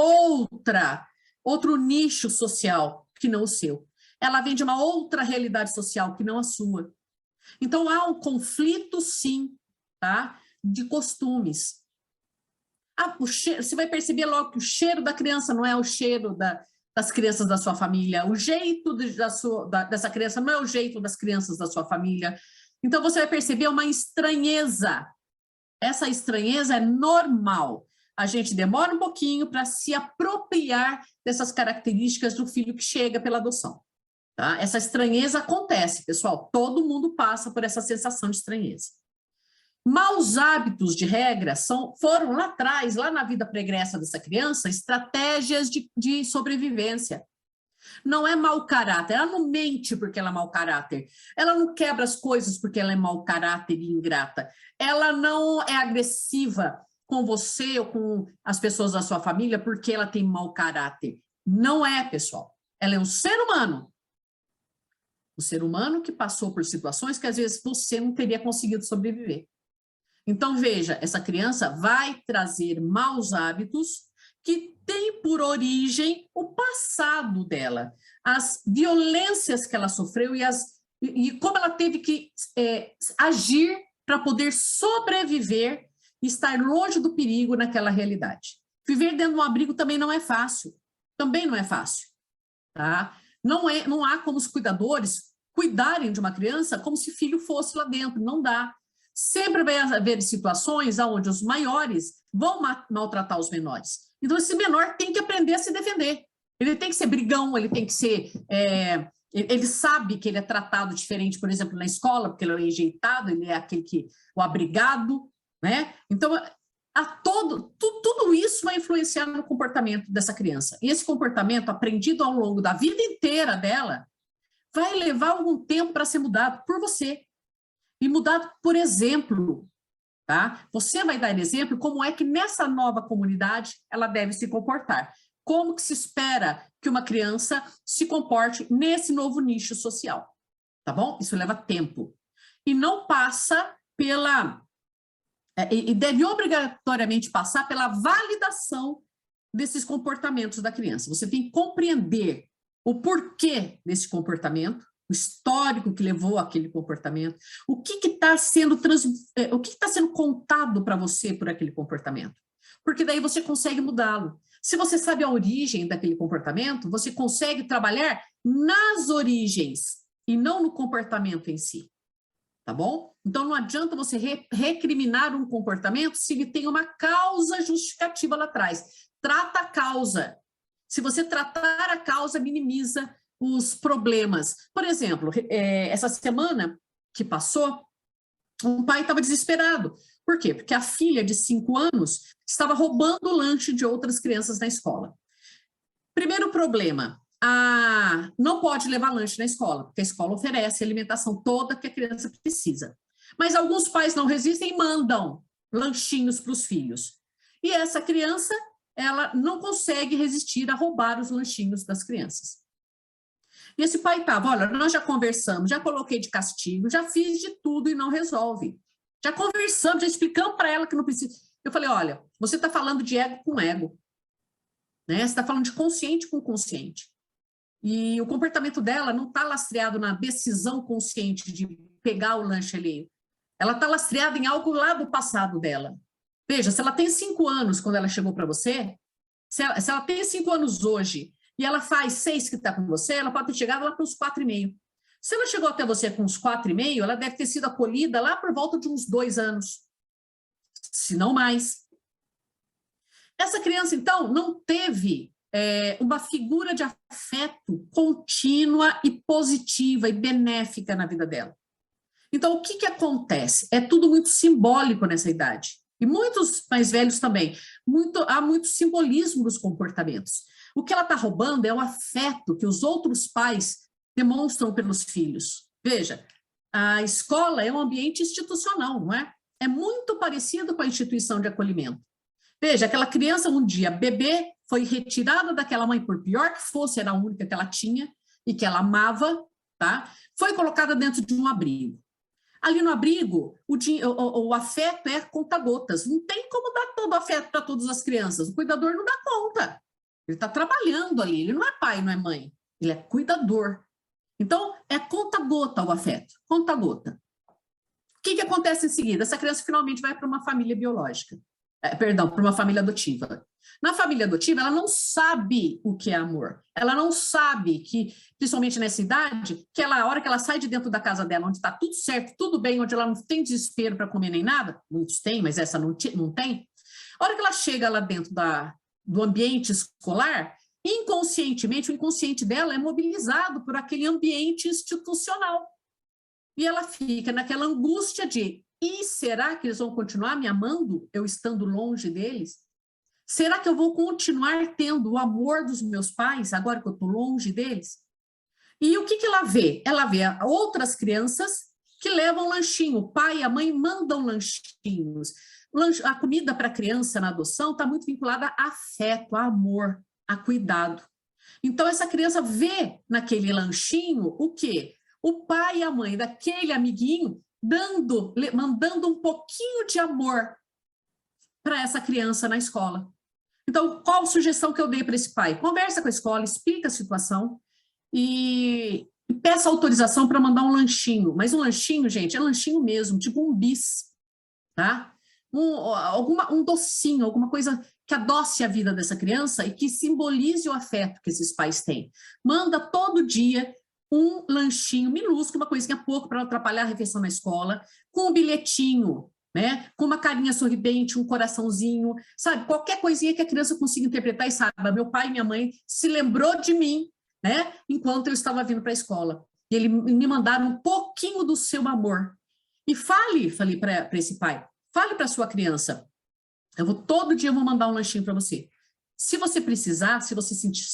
outro nicho social que não o seu. Ela vem de uma outra realidade social que não a sua. Então, há um conflito, sim, tá? De costumes. O cheiro, você vai perceber logo que o cheiro da criança não é o cheiro das crianças da sua família, o jeito dessa criança não é o jeito das crianças da sua família. Então, você vai perceber uma estranheza. Essa estranheza é normal. A gente demora um pouquinho para se apropriar dessas características do filho que chega pela adoção. Tá? Essa estranheza acontece, pessoal. Todo mundo passa por essa sensação de estranheza. Maus hábitos, de regra, foram lá atrás, lá na vida pregressa dessa criança, estratégias de sobrevivência. Não é mau caráter, ela não mente porque ela é mau caráter, ela não quebra as coisas porque ela é mau caráter e ingrata, ela não é agressiva com você ou com as pessoas da sua família porque ela tem mau caráter. Não é, pessoal. Ela é um ser humano. Um ser humano que passou por situações que às vezes você não teria conseguido sobreviver. Então, veja, essa criança vai trazer maus hábitos que tem por origem o passado dela, as violências que ela sofreu e como ela teve que agir para poder sobreviver e estar longe do perigo naquela realidade. Viver dentro de um abrigo também não é fácil, tá? Não há como os cuidadores cuidarem de uma criança como se filho fosse lá dentro, não dá. Sempre vai haver situações onde os maiores vão maltratar os menores. Então, esse menor tem que aprender a se defender. Ele tem que ser brigão, ele tem que ser... ele sabe que ele é tratado diferente, por exemplo, na escola, porque ele é rejeitado, ele é o abrigado, né? Então, tudo isso vai influenciar no comportamento dessa criança. E esse comportamento, aprendido ao longo da vida inteira dela, vai levar algum tempo para ser mudado por você. E mudado por exemplo, tá? Você vai dar exemplo como é que nessa nova comunidade ela deve se comportar. Como que se espera que uma criança se comporte nesse novo nicho social, tá bom? Isso leva tempo. E não passa e deve obrigatoriamente passar pela validação desses comportamentos da criança. Você tem que compreender o porquê desse comportamento, o histórico que levou àquele comportamento, o que está sendo contado para você por aquele comportamento. Porque daí você consegue mudá-lo. Se você sabe a origem daquele comportamento, você consegue trabalhar nas origens e não no comportamento em si. Tá bom? Então não adianta você recriminar um comportamento se ele tem uma causa justificativa lá atrás. Trata a causa. Se você tratar a causa, minimiza os problemas. Por exemplo, essa semana que passou, um pai estava desesperado. Por quê? Porque a filha de 5 anos estava roubando o lanche de outras crianças na escola. Primeiro problema, não pode levar lanche na escola, porque a escola oferece a alimentação toda que a criança precisa. Mas alguns pais não resistem e mandam lanchinhos para os filhos. E essa criança, ela não consegue resistir a roubar os lanchinhos das crianças. E esse pai estava, olha, nós já conversamos, já coloquei de castigo, já fiz de tudo e não resolve. Já conversamos, já explicamos para ela que não precisa. Eu falei, olha, você está falando de ego com ego, né? Você está falando de consciente com consciente. E o comportamento dela não está lastreado na decisão consciente de pegar o lanche alheio. Ela está lastreada em algo lá do passado dela. Veja, se ela tem 5 anos quando ela chegou para você, se ela tem 5 anos hoje, e ela faz 6 que está com você, ela pode ter chegado lá para uns 4,5. Se ela chegou até você com uns 4,5, ela deve ter sido acolhida lá por volta de uns 2 anos, se não mais. Essa criança, então, não teve uma figura de afeto contínua e positiva e benéfica na vida dela. Então, o que acontece? É tudo muito simbólico nessa idade. E muitos mais velhos também. Há muito simbolismo nos comportamentos. O que ela está roubando é o afeto que os outros pais demonstram pelos filhos. Veja, a escola é um ambiente institucional, não é? É muito parecido com a instituição de acolhimento. Veja, aquela criança um dia, bebê, foi retirada daquela mãe, por pior que fosse, era a única que ela tinha e que ela amava, tá? Foi colocada dentro de um abrigo. Ali no abrigo, o afeto é conta-gotas. Não tem como dar todo o afeto para todas as crianças. O cuidador não dá conta. Ele está trabalhando ali, ele não é pai, não é mãe, ele é cuidador. Então, é conta-gota o afeto, conta-gota. O que acontece em seguida? Essa criança finalmente vai para uma família biológica, para uma família adotiva. Na família adotiva, ela não sabe o que é amor. Ela não sabe que, principalmente nessa idade, que ela, a hora que ela sai de dentro da casa dela, onde está tudo certo, tudo bem, onde ela não tem desespero para comer nem nada, muitos têm, mas essa não tem. A hora que ela chega lá dentro do ambiente escolar, inconscientemente, o inconsciente dela é mobilizado por aquele ambiente institucional. E ela fica naquela angústia de, e será que eles vão continuar me amando, eu estando longe deles? Será que eu vou continuar tendo o amor dos meus pais, agora que eu estou longe deles? E o que ela vê? Ela vê outras crianças que levam lanchinho. O pai e a mãe mandam lanchinhos. A comida para a criança na adoção está muito vinculada a afeto, a amor, a cuidado. Então, essa criança vê naquele lanchinho o quê? O pai e a mãe daquele amiguinho mandando um pouquinho de amor para essa criança na escola. Então, qual a sugestão que eu dei para esse pai? Conversa com a escola, explica a situação e peça autorização para mandar um lanchinho. Mas um lanchinho, gente, é lanchinho mesmo, tipo um bis, tá? Um docinho, alguma coisa que adoce a vida dessa criança e que simbolize o afeto que esses pais têm. Manda todo dia um lanchinho minúsculo, uma coisinha pouco para não atrapalhar a refeição na escola, com um bilhetinho, né? Com uma carinha sorridente, um coraçãozinho, sabe? Qualquer coisinha que a criança consiga interpretar e saiba, meu pai e minha mãe se lembrou de mim, né? Enquanto eu estava vindo para a escola. E eles me mandaram um pouquinho do seu amor. E falei para esse pai, fale para sua criança, todo dia eu vou mandar um lanchinho para você. Se você precisar, se você sentir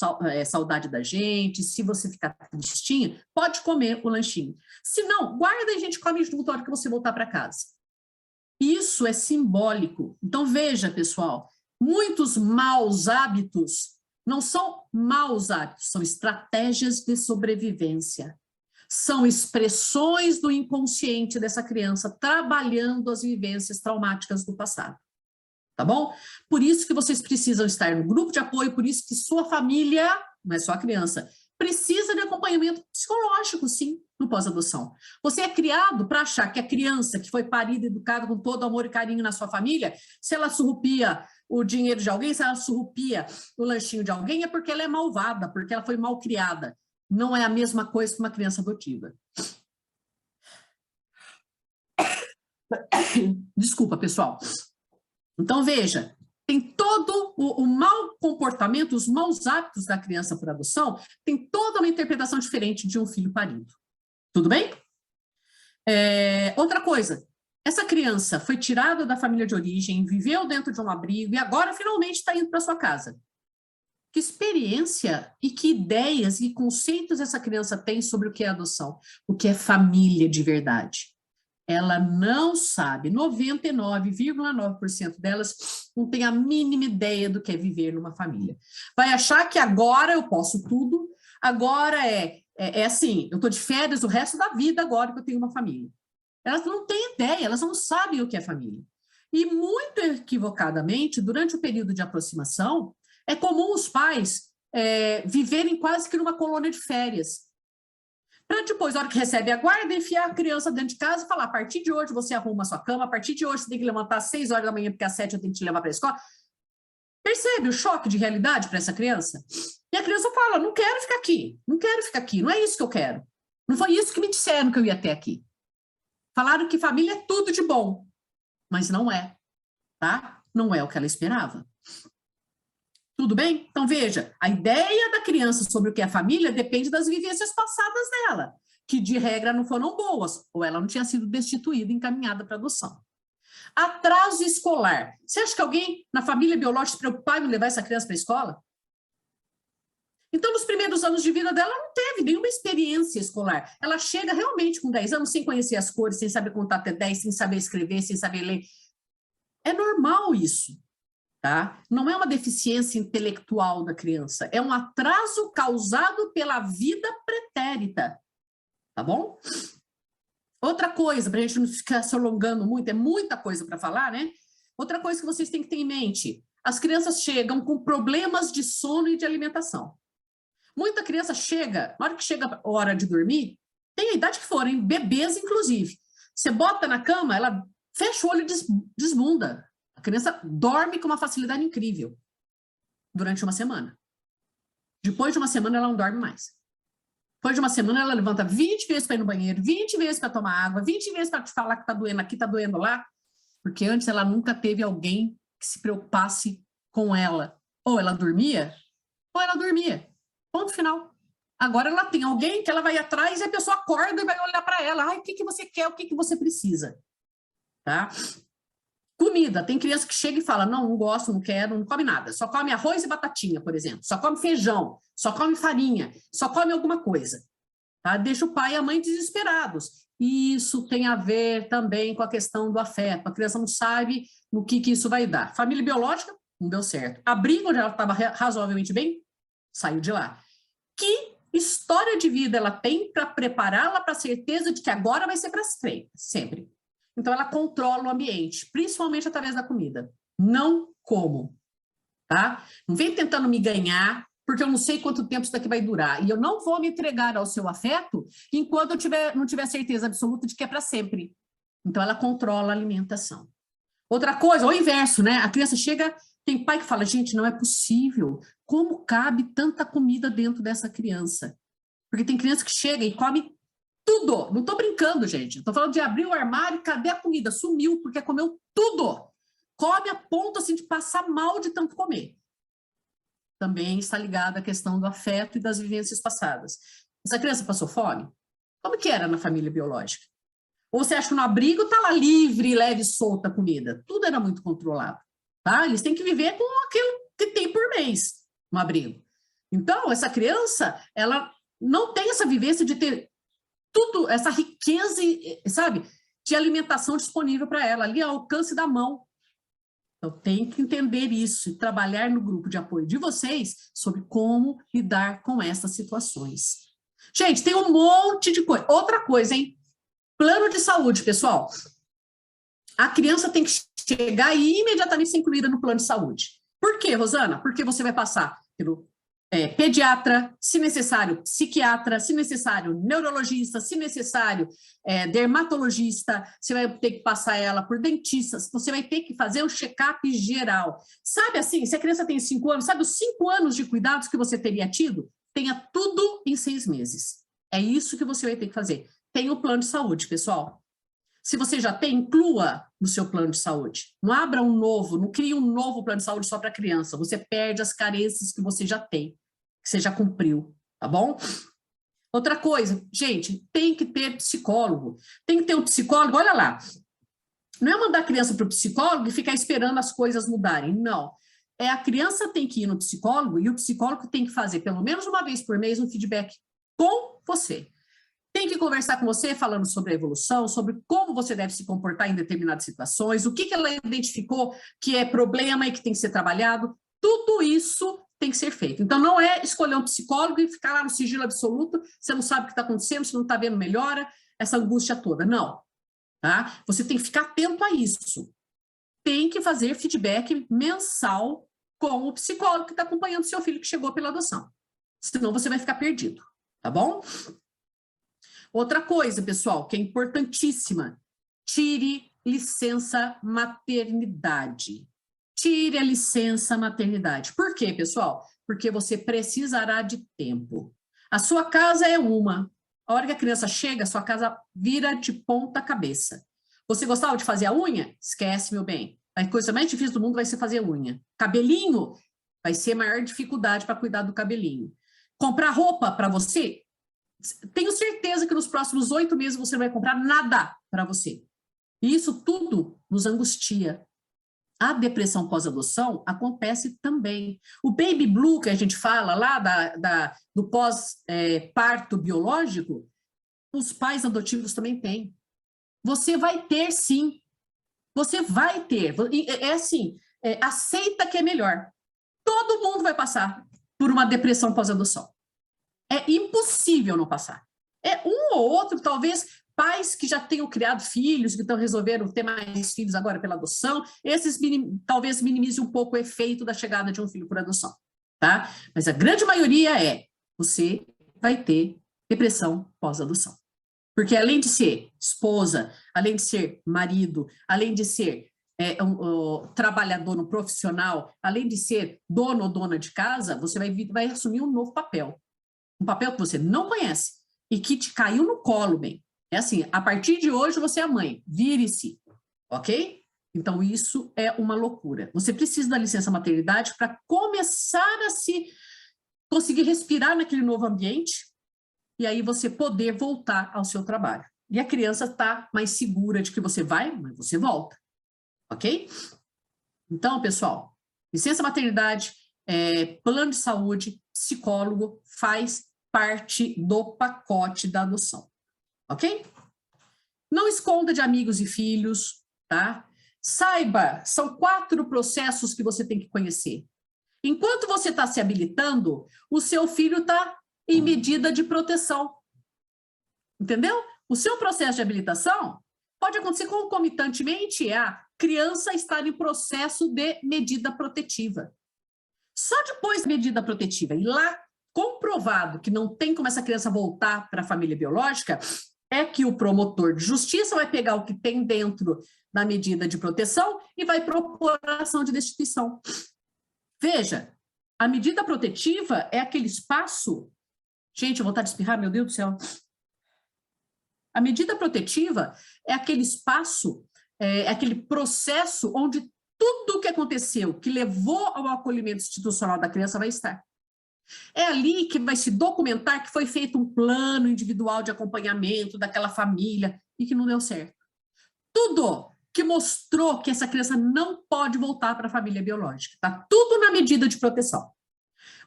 saudade da gente, se você ficar tristinha, pode comer o lanchinho. Se não, guarda e a gente come junto na hora que você voltar para casa. Isso é simbólico. Então, veja, pessoal, muitos maus hábitos não são maus hábitos, são estratégias de sobrevivência. São expressões do inconsciente dessa criança trabalhando as vivências traumáticas do passado. Tá bom? Por isso que vocês precisam estar no grupo de apoio, por isso que sua família, não é só a criança, precisa de acompanhamento psicológico, sim, no pós-adoção. Você é criado para achar que a criança que foi parida e educada com todo amor e carinho na sua família, se ela surrupia o dinheiro de alguém, se ela surrupia o lanchinho de alguém, é porque ela é malvada, porque ela foi mal criada. Não é a mesma coisa que uma criança adotiva. Desculpa, pessoal. Então, veja, tem todo o mau comportamento, os maus hábitos da criança por adoção, tem toda uma interpretação diferente de um filho parido. Tudo bem? Outra coisa, essa criança foi tirada da família de origem, viveu dentro de um abrigo e agora finalmente está indo para sua casa. Que experiência e que ideias e conceitos essa criança tem sobre o que é adoção, o que é família de verdade? Ela não sabe, 99,9% delas não tem a mínima ideia do que é viver numa família. Vai achar que agora eu posso tudo, agora é assim, eu estou de férias o resto da vida agora que eu tenho uma família. Elas não têm ideia, elas não sabem o que é família. E muito equivocadamente, durante o período de aproximação, é comum os pais viverem quase que numa colônia de férias. Para depois, na hora que recebe a guarda, enfiar a criança dentro de casa e falar, a partir de hoje você arruma a sua cama, a partir de hoje você tem que levantar às 6 horas da manhã, porque às 7 eu tenho que te levar para a escola. Percebe o choque de realidade para essa criança? E a criança fala, não quero ficar aqui, não quero ficar aqui, não é isso que eu quero. Não foi isso que me disseram que eu ia até aqui. Falaram que família é tudo de bom, mas não é, tá? Não é o que ela esperava. Tudo bem? Então, veja, a ideia da criança sobre o que é família depende das vivências passadas dela, que de regra não foram boas, ou ela não tinha sido destituída e encaminhada para adoção. Atraso escolar. Você acha que alguém na família biológica se preocupar em levar essa criança para a escola? Então, nos primeiros anos de vida dela, não teve nenhuma experiência escolar. Ela chega realmente com 10 anos sem conhecer as cores, sem saber contar até 10, sem saber escrever, sem saber ler. É normal isso. Tá? Não é uma deficiência intelectual da criança, é um atraso causado pela vida pretérita, tá bom? Outra coisa, para a gente não ficar se alongando muito, é muita coisa para falar, né? Outra coisa que vocês têm que ter em mente, as crianças chegam com problemas de sono e de alimentação. Muita criança chega, na hora que chega a hora de dormir, tem a idade que for, hein? Bebês inclusive, você bota na cama, ela fecha o olho e desbunda. A criança dorme com uma facilidade incrível. durante uma semana. Depois de uma semana, ela não dorme mais. Depois de uma semana, ela levanta 20 vezes para ir no banheiro, 20 vezes para tomar água, 20 vezes para te falar que está doendo aqui, está doendo lá, porque antes ela nunca teve alguém que se preocupasse com ela. Ou ela dormia, ou ela dormia. Ponto final. Agora ela tem alguém que ela vai atrás e a pessoa acorda e vai olhar para ela. Ai, o que você quer? O que você precisa? Tá? Comida. Tem criança que chega e fala, não gosto, não quero, não come nada. Só come arroz e batatinha, por exemplo. Só come feijão, só come farinha, só come alguma coisa. Tá? Deixa o pai e a mãe desesperados. Isso tem a ver também com a questão do afeto. A criança não sabe no que isso vai dar. Família biológica, não deu certo. Abrigo, onde ela estava razoavelmente bem, saiu de lá. Que história de vida ela tem para prepará-la para a certeza de que agora vai ser para sempre? Então, ela controla o ambiente, principalmente através da comida. Não como, tá? Não vem tentando me ganhar, porque eu não sei quanto tempo isso daqui vai durar. E eu não vou me entregar ao seu afeto enquanto eu não tiver certeza absoluta de que é para sempre. Então, ela controla a alimentação. Outra coisa, o inverso, né? A criança chega, tem pai que fala, gente, não é possível. Como cabe tanta comida dentro dessa criança? Porque tem criança que chega e come tudo. Não estou brincando, gente. Estou falando de abrir o armário, cadê a comida? Sumiu, porque comeu tudo. Come a ponto assim, de passar mal de tanto comer. Também está ligada à questão do afeto e das vivências passadas. Essa criança passou fome? Como que era na família biológica? Ou você acha que no abrigo está lá livre, leve, solta a comida? Tudo era muito controlado. Tá? Eles têm que viver com aquilo que tem por mês no abrigo. Então, essa criança, ela não tem essa vivência de ter tudo, essa riqueza, sabe, de alimentação disponível para ela, ali ao alcance da mão. Então, tem que entender isso e trabalhar no grupo de apoio de vocês sobre como lidar com essas situações. Gente, tem um monte de coisa. Outra coisa, hein? Plano de saúde, pessoal. A criança tem que chegar e imediatamente ser incluída no plano de saúde. Por quê, Rosana? Porque você vai passar pelo pediatra, se necessário, psiquiatra, se necessário, neurologista, se necessário, dermatologista, você vai ter que passar ela por dentistas, você vai ter que fazer um check-up geral. Sabe assim, se a criança tem 5 anos, sabe os 5 anos de cuidados que você teria tido? Tenha tudo em 6 meses. É isso que você vai ter que fazer. Tem o plano de saúde, pessoal. Se você já tem, inclua no seu plano de saúde. Não abra um novo, não crie um novo plano de saúde só para criança. Você perde as carências que você já tem, que você já cumpriu, tá bom? Outra coisa, gente, tem que ter psicólogo. Tem que ter um psicólogo, olha lá. Não é mandar a criança para o psicólogo e ficar esperando as coisas mudarem, não. A criança tem que ir no psicólogo e o psicólogo tem que fazer, pelo menos uma vez por mês, um feedback com você. Tem que conversar com você falando sobre a evolução, sobre como você deve se comportar em determinadas situações, o que ela identificou que é problema e que tem que ser trabalhado. Tudo isso tem que ser feito. Então, não é escolher um psicólogo e ficar lá no sigilo absoluto, você não sabe o que está acontecendo, você não está vendo melhora, essa angústia toda. Não. Tá? Você tem que ficar atento a isso. Tem que fazer feedback mensal com o psicólogo que está acompanhando seu filho que chegou pela adoção. Senão você vai ficar perdido. Tá bom? Outra coisa, pessoal, que é importantíssima, tire licença maternidade. Tire a licença maternidade. Por quê, pessoal? Porque você precisará de tempo. A sua casa é uma. A hora que a criança chega, a sua casa vira de ponta cabeça. Você gostava de fazer a unha? Esquece, meu bem. A coisa mais difícil do mundo vai ser fazer unha. Cabelinho vai ser a maior dificuldade para cuidar do cabelinho. Comprar roupa para você? Tenho certeza que nos próximos 8 meses você não vai comprar nada para você. E isso tudo nos angustia. A depressão pós-adoção acontece também. O baby blue que a gente fala lá do pós-parto biológico, os pais adotivos também têm. Você vai ter, sim. Você vai ter. É assim, aceita que é melhor. Todo mundo vai passar por uma depressão pós-adoção. É impossível não passar. É um ou outro, talvez, pais que já tenham criado filhos, que resolveram ter mais filhos agora pela adoção, esses talvez minimizem um pouco o efeito da chegada de um filho por adoção, tá? Mas a grande maioria você vai ter depressão pós-adoção. Porque além de ser esposa, além de ser marido, além de ser trabalhador, um profissional, além de ser dono ou dona de casa, você vai assumir um novo papel. Um papel que você não conhece e que te caiu no colo, bem. É assim, a partir de hoje você é a mãe, vire-se, ok? Então isso é uma loucura. Você precisa da licença maternidade para começar a conseguir respirar naquele novo ambiente e aí você poder voltar ao seu trabalho. E a criança está mais segura de que você vai, mas você volta, ok? Então, pessoal, licença maternidade, plano de saúde, psicólogo, faz parte do pacote da adoção, ok? Não esconda de amigos e filhos, tá? Saiba, são 4 processos que você tem que conhecer. Enquanto você está se habilitando, o seu filho está em medida de proteção, entendeu? O seu processo de habilitação pode acontecer concomitantemente a criança estar em processo de medida protetiva. Só depois da medida protetiva e lá comprovado que não tem como essa criança voltar para a família biológica, é que o promotor de justiça vai pegar o que tem dentro da medida de proteção e vai propor a ação de destituição. Veja, a medida protetiva é aquele espaço... Gente, eu vou vontade de espirrar, meu Deus do céu. A medida protetiva é aquele espaço, é aquele processo onde tudo o que aconteceu, que levou ao acolhimento institucional da criança, vai estar. É ali que vai se documentar que foi feito um plano individual de acompanhamento daquela família e que não deu certo. Tudo que mostrou que essa criança não pode voltar para a família biológica. Está tudo na medida de proteção.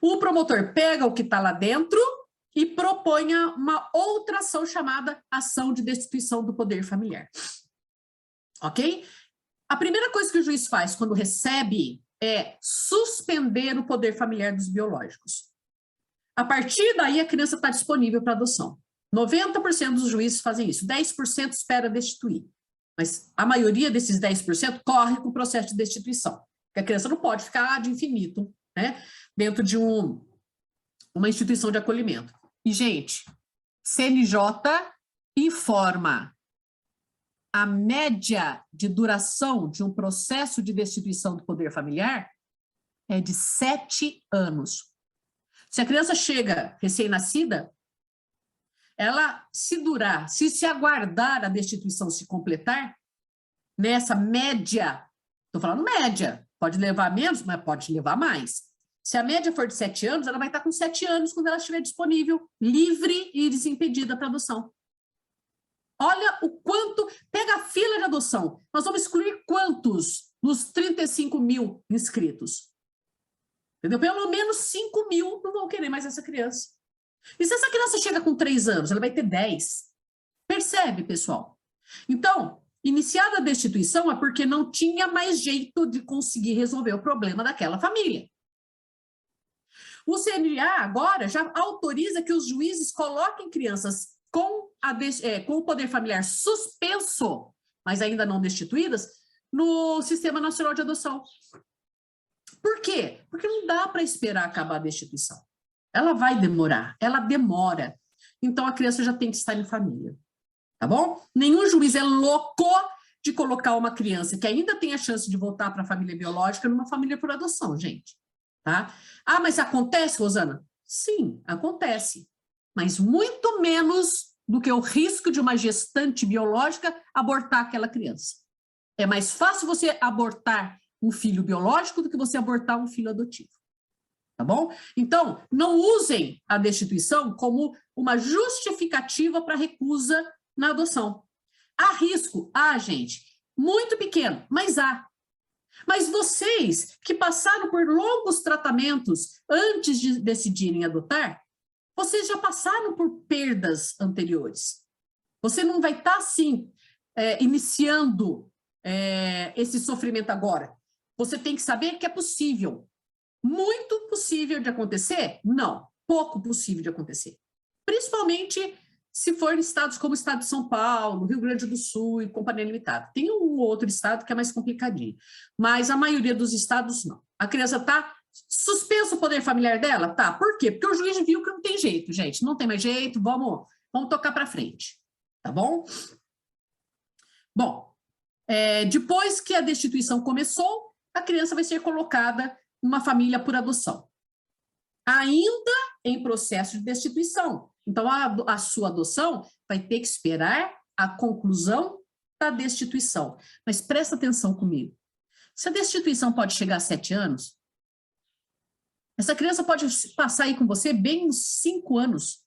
O promotor pega o que está lá dentro e propõe uma outra ação chamada ação de destituição do poder familiar. Ok? A primeira coisa que o juiz faz quando recebe é suspender o poder familiar dos biológicos. A partir daí, a criança está disponível para adoção. 90% dos juízes fazem isso, 10% espera destituir. Mas a maioria desses 10% corre com o processo de destituição. Porque a criança não pode ficar de infinito, né, dentro de uma instituição de acolhimento. E, gente, CNJ informa a média de duração de um processo de destituição do poder familiar é de 7 anos. Se a criança chega recém-nascida, ela se aguardar a destituição se completar, nessa média, estou falando média, pode levar menos, mas pode levar mais. Se a média for de 7 anos, ela vai estar com 7 anos quando ela estiver disponível, livre e desimpedida para adoção. Olha o quanto, pega a fila de adoção, nós vamos excluir quantos dos 35 mil inscritos? Entendeu? Pelo menos 5 mil não vão querer mais essa criança. E se essa criança chega com 3 anos, ela vai ter 10. Percebe, pessoal? Então, iniciada a destituição é porque não tinha mais jeito de conseguir resolver o problema daquela família. O CNA agora já autoriza que os juízes coloquem crianças com o poder familiar suspenso, mas ainda não destituídas, no Sistema Nacional de Adoção. Por quê? Porque não dá para esperar acabar a destituição. Ela vai demorar, ela demora. Então, a criança já tem que estar em família. Tá bom? Nenhum juiz é louco de colocar uma criança que ainda tem a chance de voltar para a família biológica numa família por adoção, gente. Tá? Ah, mas acontece, Rosana? Sim, acontece. Mas muito menos do que o risco de uma gestante biológica abortar aquela criança. É mais fácil você abortar um filho biológico do que você abortar um filho adotivo. Tá bom? Então, não usem a destituição como uma justificativa para recusa na adoção. Há risco? Há, gente. Muito pequeno, mas há. Mas vocês que passaram por longos tratamentos antes de decidirem adotar, vocês já passaram por perdas anteriores. Você não vai estar, assim, iniciando esse sofrimento agora. Você tem que saber que é possível. Muito possível de acontecer? Não. Pouco possível de acontecer. Principalmente se for em estados como o estado de São Paulo, Rio Grande do Sul e Companhia Limitada. Tem um outro estado que é mais complicadinho. Mas a maioria dos estados, não. A criança está suspenso o poder familiar dela? Tá. Por quê? Porque o juiz viu que não tem jeito, gente. Não tem mais jeito, vamos tocar para frente. Tá bom? Bom, Depois que a destituição começou, a criança vai ser colocada numa família por adoção. Ainda em processo de destituição. Então, a sua adoção vai ter que esperar a conclusão da destituição. Mas presta atenção comigo. Se a destituição pode chegar a 7 anos, essa criança pode passar aí com você bem uns 5 anos,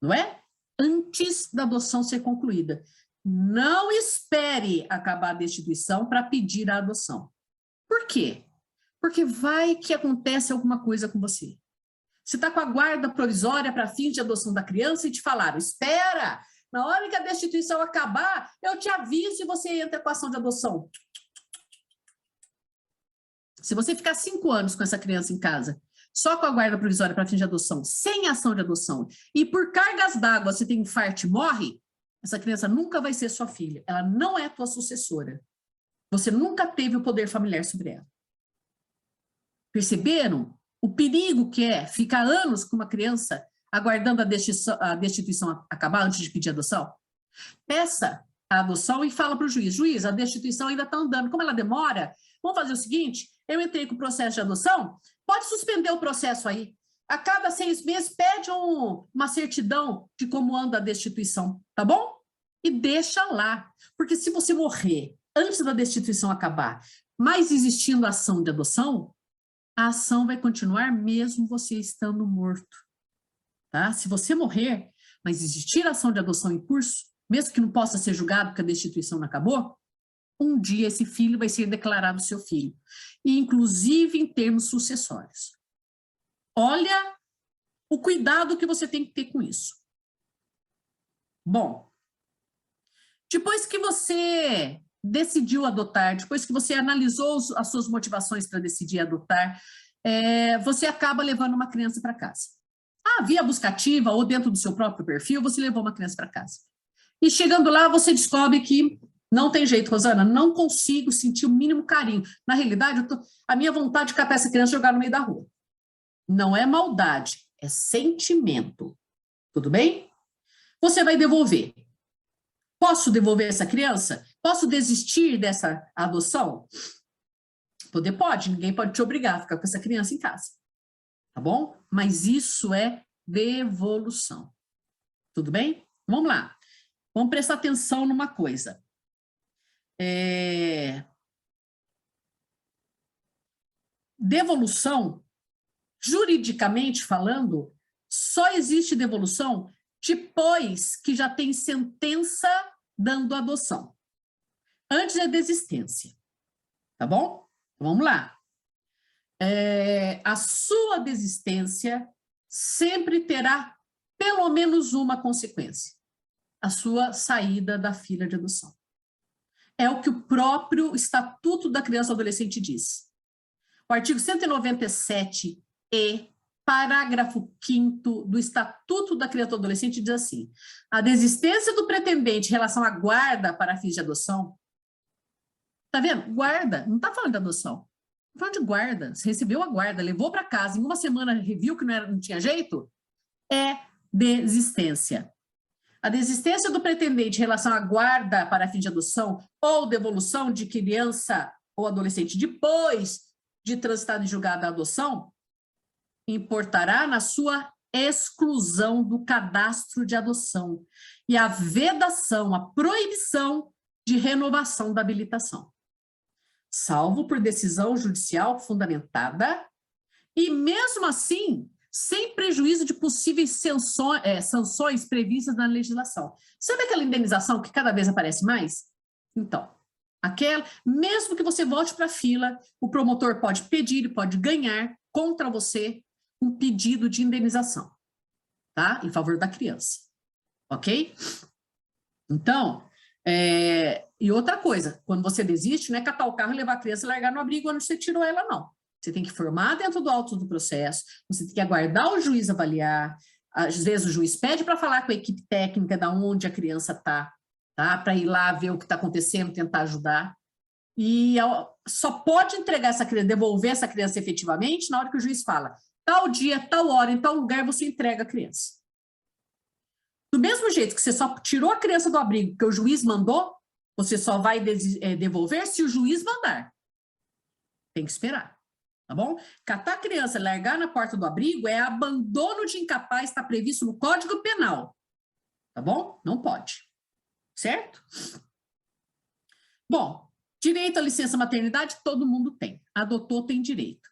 não é? Antes da adoção ser concluída. Não espere acabar a destituição para pedir a adoção. Por quê? Porque vai que acontece alguma coisa com você. Você está com a guarda provisória para fins de adoção da criança e te falaram, espera, na hora que a destituição acabar, eu te aviso e você entra com a ação de adoção. Se você ficar 5 anos com essa criança em casa, só com a guarda provisória para fins de adoção, sem ação de adoção, e por cargas d'água você tem infarto e morre, essa criança nunca vai ser sua filha, ela não é tua sucessora. Você nunca teve o poder familiar sobre ela. Perceberam o perigo que é ficar anos com uma criança aguardando a destituição acabar antes de pedir adoção? Peça a adoção e fala para o juiz, juiz, a destituição ainda está andando, como ela demora, vamos fazer o seguinte, eu entrei com o processo de adoção, pode suspender o processo aí, a cada 6 meses pede uma certidão de como anda a destituição, tá bom? E deixa lá, porque se você morrer antes da destituição acabar, mas existindo a ação de adoção, a ação vai continuar mesmo você estando morto, tá? Se você morrer, mas existir a ação de adoção em curso, mesmo que não possa ser julgado porque a destituição não acabou, um dia esse filho vai ser declarado seu filho, e inclusive em termos sucessórios. Olha o cuidado que você tem que ter com isso. Bom, depois que você decidiu adotar, depois que você analisou as suas motivações para decidir adotar, você acaba levando uma criança para casa. Via buscativa ou dentro do seu próprio perfil, você levou uma criança para casa. E chegando lá, você descobre que não tem jeito, Rosana, não consigo sentir o mínimo carinho. Na realidade, a minha vontade de catar essa criança e jogar no meio da rua. Não é maldade, é sentimento. Tudo bem? Você vai devolver. Posso devolver essa criança? Posso desistir dessa adoção? Poder pode, ninguém pode te obrigar a ficar com essa criança em casa. Tá bom? Mas isso é devolução. Tudo bem? Vamos lá. Vamos prestar atenção numa coisa. Devolução, juridicamente falando, só existe devolução depois que já tem sentença dando adoção. Antes é desistência. Tá bom? Vamos lá. A sua desistência sempre terá pelo menos uma consequência. A sua saída da fila de adoção. É o que o próprio Estatuto da Criança e Adolescente diz. O artigo 197-E, parágrafo 5º do Estatuto da Criança e Adolescente diz assim, a desistência do pretendente em relação à guarda para fins de adoção, tá vendo? Guarda, não tá falando de adoção, tá falando de guarda, você recebeu a guarda, levou para casa, em uma semana reviu que não tinha jeito, é desistência. A desistência do pretendente em relação à guarda para fins de adoção ou devolução de criança ou adolescente depois de transitar em julgado a adoção, importará na sua exclusão do cadastro de adoção e a vedação, a proibição de renovação da habilitação, salvo por decisão judicial fundamentada e, mesmo assim, sem prejuízo de possíveis sanções previstas na legislação. Sabe aquela indenização que cada vez aparece mais? Então, mesmo que você volte para a fila, o promotor pode pedir e pode ganhar contra você um pedido de indenização, tá? Em favor da criança, ok? Então, e outra coisa, quando você desiste, não é catar o carro e levar a criança e largar no abrigo onde você tirou ela, não. Você tem que formar dentro do auto do processo, você tem que aguardar o juiz avaliar, às vezes o juiz pede para falar com a equipe técnica de onde a criança está, tá? Para ir lá ver o que está acontecendo, tentar ajudar. E só pode entregar essa criança, devolver essa criança efetivamente na hora que o juiz fala, tal dia, tal hora, em tal lugar você entrega a criança. Do mesmo jeito que você só tirou a criança do abrigo que o juiz mandou, Você só vai devolver se o juiz mandar. Tem que esperar, tá bom? Catar a criança e largar na porta do abrigo é abandono de incapaz, está previsto no Código Penal, tá bom? Não pode, certo? Bom, direito à licença maternidade todo mundo tem, adotou tem direito.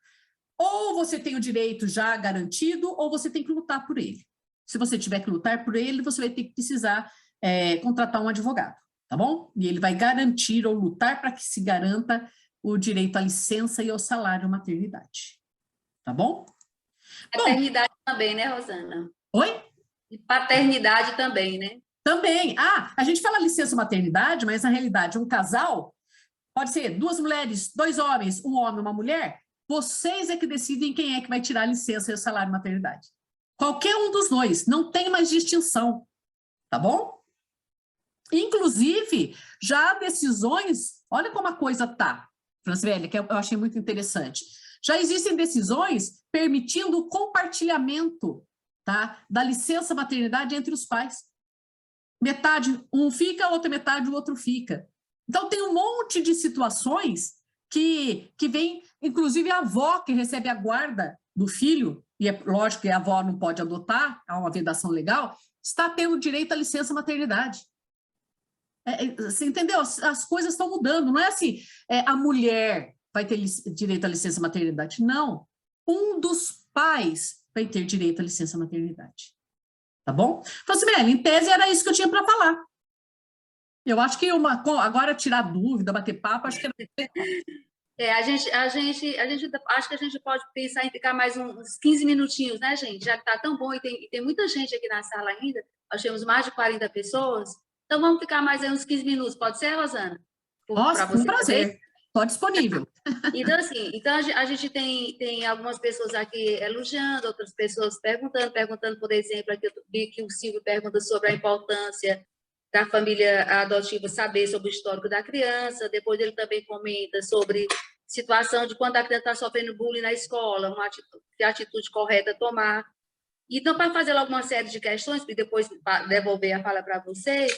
Ou você tem o direito já garantido, ou você tem que lutar por ele. Se você tiver que lutar por ele, você vai ter que precisar contratar um advogado, tá bom? E ele vai garantir ou lutar para que se garanta o direito à licença e ao salário maternidade, tá bom? Paternidade também, né, Rosana? Oi? E paternidade também, né? Também. A gente fala licença maternidade, mas na realidade um casal pode ser 2 mulheres, 2 homens, um homem e uma mulher. Vocês é que decidem quem é que vai tirar a licença e o salário maternidade. Qualquer um dos dois, não tem mais distinção, tá bom? Inclusive, já há decisões, olha como a coisa tá, Franciele, que eu achei muito interessante. Já existem decisões permitindo o compartilhamento, tá, da licença maternidade entre os pais. Metade um fica, a outra metade o outro fica. Então, tem um monte de situações que vem, inclusive a avó que recebe a guarda do filho, e é lógico que a avó não pode adotar, há uma vedação legal, está tendo direito à licença maternidade. Você entendeu? As coisas estão mudando, não é assim, a mulher vai ter direito à licença maternidade, não. Um dos pais vai ter direito à licença maternidade. Tá bom? Franciele, em tese era isso que eu tinha para falar. Eu acho que agora tirar dúvida, bater papo, acho que acho que a gente pode pensar em ficar mais uns 15 minutinhos, né, gente? Já que está tão bom e tem muita gente aqui na sala ainda, nós temos mais de 40 pessoas, então vamos ficar mais aí uns 15 minutos, pode ser, Rosana? Nossa, com prazer. Estou disponível. Então, assim, a gente tem algumas pessoas aqui elogiando, outras pessoas perguntando, por exemplo, aqui eu vi que o Silvio pergunta sobre a importância da família adotiva saber sobre o histórico da criança, depois ele também comenta sobre situação de quando a criança está sofrendo bullying na escola, que atitude correta tomar. Então, para fazer alguma série de questões, e depois devolver a fala para vocês,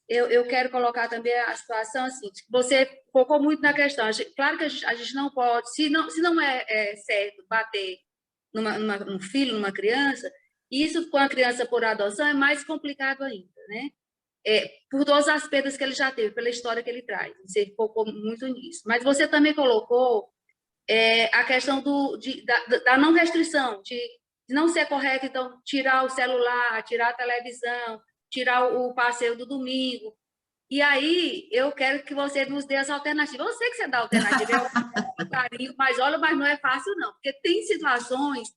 eu quero colocar também a situação assim, você focou muito na questão, claro que a gente não pode, se não é certo bater num filho, numa criança, isso com a criança por adoção é mais complicado ainda, né? Por todas as perdas que ele já teve, pela história que ele traz, você focou muito nisso. Mas você também colocou a questão da não restrição, de não ser correto, então, tirar o celular, tirar a televisão, tirar o passeio do domingo. E aí, eu quero que você nos dê as alternativas. Eu sei que você dá alternativa, é um carinho, mas não é fácil, não, porque tem situações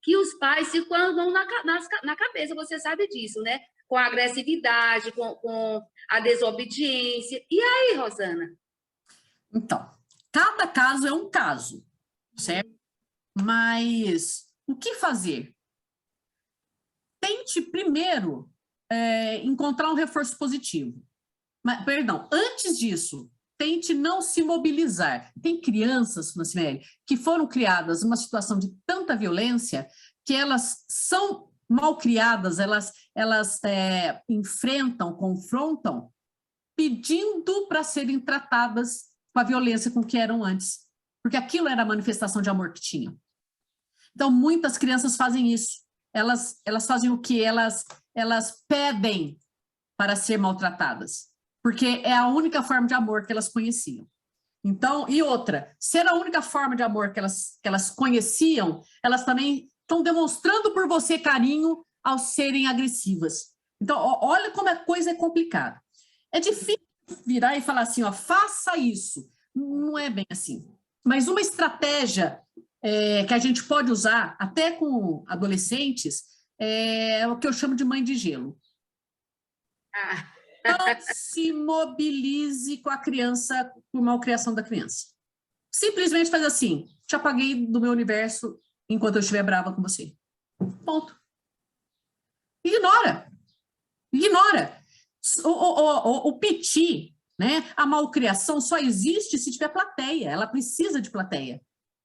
que os pais se vão na cabeça, você sabe disso, né? Com a agressividade, com a desobediência. E aí, Rosana? Então, cada caso é um caso, certo? Mas o que fazer? Tente primeiro encontrar um reforço positivo. Mas, perdão, antes disso, tente não se mobilizar. Tem crianças, Franciele, que foram criadas numa situação de tanta violência que elas são mal criadas, elas enfrentam, confrontam, pedindo para serem tratadas com a violência com que eram antes, porque aquilo era a manifestação de amor que tinham. Então, muitas crianças fazem isso. Elas fazem o quê? Elas pedem para ser maltratadas, porque é a única forma de amor que elas conheciam. Então, e outra, ser a única forma de amor que elas conheciam, elas também estão demonstrando por você carinho ao serem agressivas. Então, olha como a coisa é complicada. É difícil virar e falar assim, ó, faça isso. Não é bem assim. Mas uma estratégia que a gente pode usar, até com adolescentes, é o que eu chamo de mãe de gelo. Não se mobilize com a criança, com a malcriação da criança. Simplesmente faz assim, te apaguei do meu universo enquanto eu estiver brava com você. Ponto. Ignora. O piti, né? A malcriação só existe se tiver plateia. Ela precisa de plateia.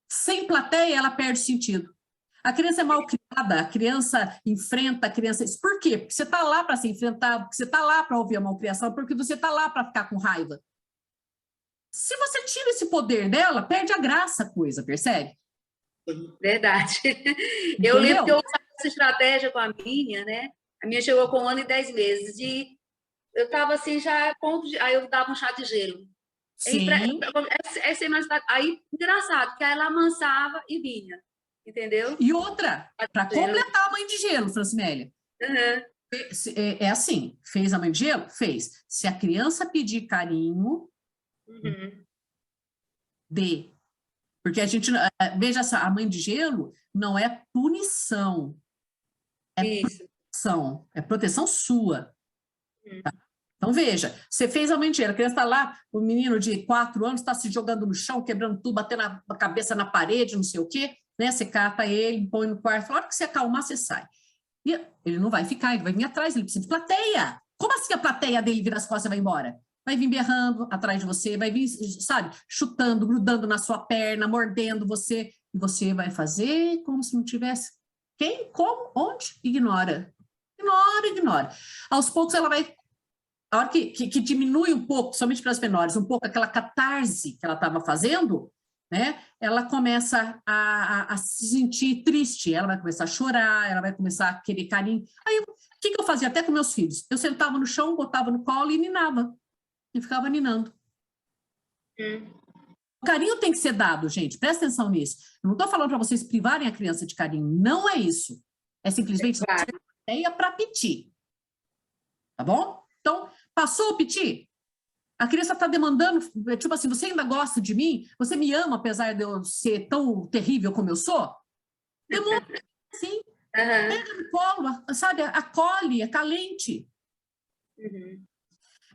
Sem plateia, ela perde sentido. A criança é mal criada, a criança enfrenta a criança. Por quê? Porque você está lá para se enfrentar, porque você está lá para ouvir a malcriação, porque você está lá para ficar com raiva. Se você tira esse poder dela, perde a graça a coisa, percebe? Verdade. Entendeu? Eu lembro que eu usava essa estratégia com a minha, né? A minha chegou com 1 ano e 10 meses. E eu estava assim, já... Aí eu dava um chá de gelo. Sim. Aí, engraçado, que aí ela amansava e vinha. Entendeu? E outra, para completar a mãe de gelo, Francimélia. Uhum. É assim, fez a mãe de gelo? Fez. Se a criança pedir carinho, dê. Porque a gente, veja só, a mãe de gelo não é punição. É proteção. É proteção sua. Tá? Então, veja, você fez a mãe de gelo, a criança está lá, o menino de 4 anos está se jogando no chão, quebrando tudo, batendo a cabeça na parede, não sei o quê, né? Você cata ele, põe no quarto, a hora que você acalmar, você sai. E ele não vai ficar, ele vai vir atrás, ele precisa de plateia. Como assim a plateia dele vira as costas e vai embora? Vai vir berrando atrás de você, vai vir, sabe, chutando, grudando na sua perna, mordendo você, e você vai fazer como se não tivesse. Quem, como, onde? Ignora. Ignora. Aos poucos ela vai, a hora que diminui um pouco, somente para as menores, um pouco aquela catarse que ela estava fazendo, né? Ela começa a se sentir triste, ela vai começar a chorar, ela vai começar a querer carinho. Aí, o que eu fazia até com meus filhos? Eu sentava no chão, botava no colo e ninava. E ficava ninando. O carinho tem que ser dado, gente. Presta atenção nisso. Eu não estou falando para vocês privarem a criança de carinho. Não é isso. É simplesmente ideia para piti. Tá bom? Então, passou o piti? A criança está demandando, tipo assim, você ainda gosta de mim? Você me ama, apesar de eu ser tão terrível como eu sou? Demonstra, sim. Pega no colo, sabe? Acolhe, acalente.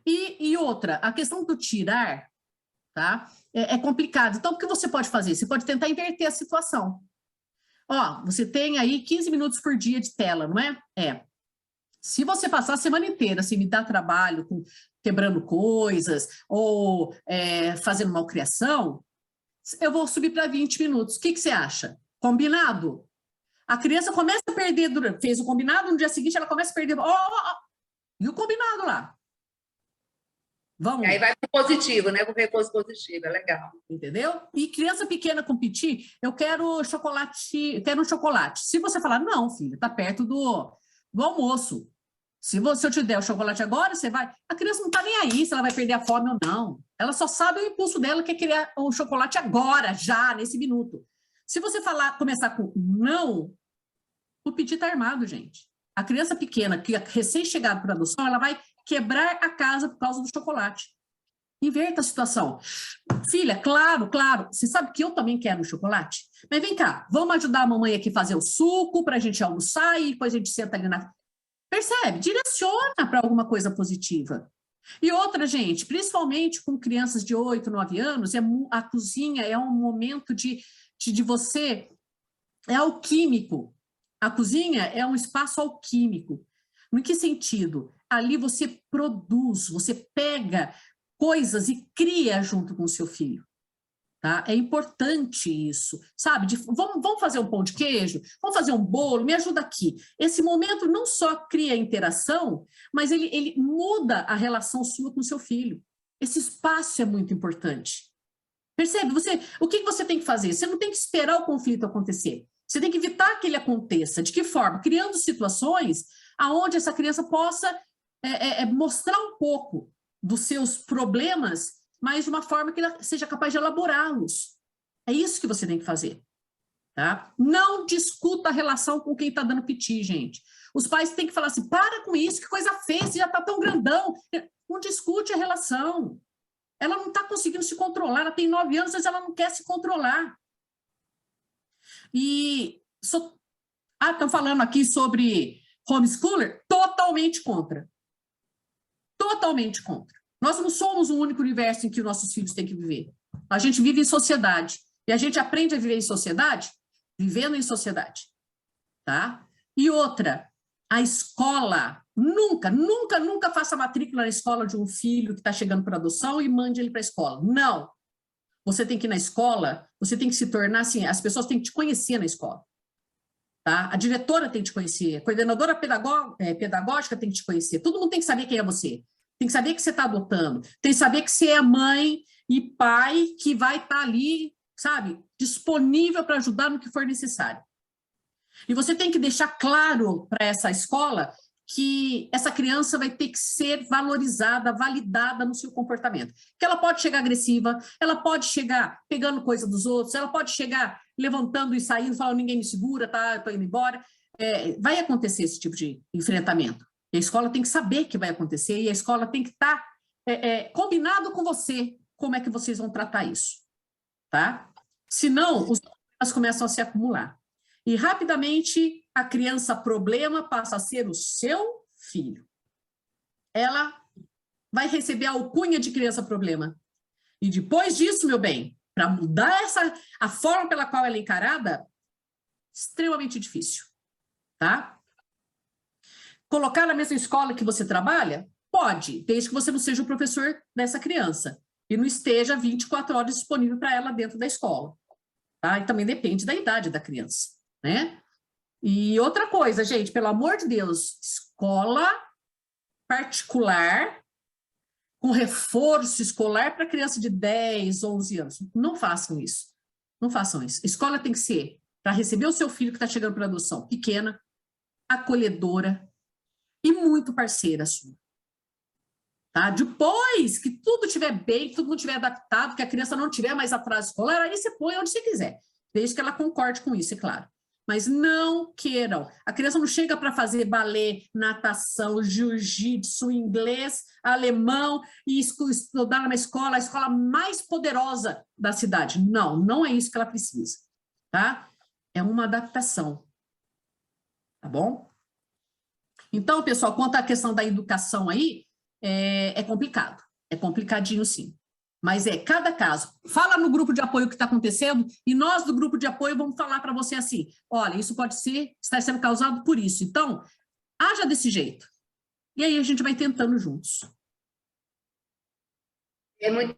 E outra, a questão do tirar, tá? É complicado. Então, o que você pode fazer? Você pode tentar inverter a situação. Ó, você tem aí 15 minutos por dia de tela, não é? É. Se você passar a semana inteira sem me dar trabalho, quebrando coisas ou fazendo malcriação, eu vou subir para 20 minutos. O que você acha? Combinado? A criança começa a perder, fez o combinado, no dia seguinte ela começa a perder. E o combinado lá? Vamos. Aí vai para o positivo, né? Para o reforço positivo, é legal. Entendeu? E criança pequena com piti, eu quero chocolate, eu quero um chocolate. Se você falar, não, filho, tá perto do almoço. Se eu te der o chocolate agora, você vai... A criança não está nem aí se ela vai perder a fome ou não. Ela só sabe o impulso dela que é querer o chocolate agora, já, nesse minuto. Se você começar com não, o piti está armado, gente. A criança pequena, que é recém-chegada para adoção, ela vai quebrar a casa por causa do chocolate. Inverta a situação. Filha, claro, você sabe que eu também quero um chocolate? Mas vem cá, vamos ajudar a mamãe aqui a fazer o suco para a gente almoçar e depois a gente senta ali na... Percebe? Direciona para alguma coisa positiva. E outra, gente, principalmente com crianças de 8, 9 anos, a cozinha é um momento de você... É alquímico. A cozinha é um espaço alquímico. Em que sentido? Ali você produz, você pega coisas e cria junto com o seu filho. Tá? É importante isso, sabe? Vamos fazer um pão de queijo? Vamos fazer um bolo? Me ajuda aqui. Esse momento não só cria interação, mas ele muda a relação sua com o seu filho. Esse espaço é muito importante. Percebe? O que você tem que fazer? Você não tem que esperar o conflito acontecer. Você tem que evitar que ele aconteça. De que forma? Criando situações onde essa criança possa mostrar um pouco dos seus problemas, mas de uma forma que ela seja capaz de elaborá-los. É isso que você tem que fazer. Tá? Não discuta a relação com quem está dando piti, gente. Os pais têm que falar assim, para com isso, que coisa feia, você já está tão grandão. Não discute a relação. Ela não está conseguindo se controlar, ela tem 9 anos, mas ela não quer se controlar. Estão falando aqui sobre homeschooler? Totalmente contra. Totalmente contra. Nós não somos o único universo em que nossos filhos têm que viver. A gente vive em sociedade. E a gente aprende a viver em sociedade vivendo em sociedade. Tá? E outra, a escola, nunca faça matrícula na escola de um filho que está chegando para adoção e mande ele para a escola. Não. Você tem que ir na escola, você tem que se tornar assim, as pessoas têm que te conhecer na escola. tá? A diretora tem que te conhecer, a coordenadora pedagógica tem que te conhecer, todo mundo tem que saber quem é você, tem que saber que você está adotando, tem que saber que você é mãe e pai que vai estar ali, sabe, disponível para ajudar no que for necessário. E você tem que deixar claro para essa escola que essa criança vai ter que ser valorizada, validada no seu comportamento. Que ela pode chegar agressiva, ela pode chegar pegando coisa dos outros, ela pode chegar levantando e saindo, falando, ninguém me segura, tá, tô indo embora. Vai acontecer esse tipo de enfrentamento. E a escola tem que saber que vai acontecer e a escola tem que estar combinado com você como é que vocês vão tratar isso, tá? Senão, os problemas começam a se acumular. E, rapidamente, a criança problema passa a ser o seu filho. Ela vai receber a alcunha de criança problema. E depois disso, meu bem, para mudar a forma pela qual ela é encarada, extremamente difícil, tá? Colocar na mesma escola que você trabalha? Pode, desde que você não seja o professor dessa criança e não esteja 24 horas disponível para ela dentro da escola, tá? E também depende da idade da criança, né? E outra coisa, gente, pelo amor de Deus, escola particular com reforço escolar para criança de 10, 11 anos. Não façam isso. Não façam isso. Escola tem que ser para receber o seu filho que está chegando para adoção, pequena, acolhedora e muito parceira sua. Tá? Depois que tudo estiver bem, que tudo não estiver adaptado, que a criança não tiver mais atraso escolar, aí você põe onde você quiser, desde que ela concorde com isso, é claro. Mas não queiram. A criança não chega para fazer balé, natação, jiu-jitsu, inglês, alemão e estudar numa escola, a escola mais poderosa da cidade. Não, não é isso que ela precisa, tá? É uma adaptação, tá bom? Então, pessoal, quanto à questão da educação aí, é complicado, é complicadinho sim. Mas cada caso. Fala no grupo de apoio o que está acontecendo e nós do grupo de apoio vamos falar para você assim, olha, isso pode estar sendo causado por isso. Então, haja desse jeito. E aí a gente vai tentando juntos. É muito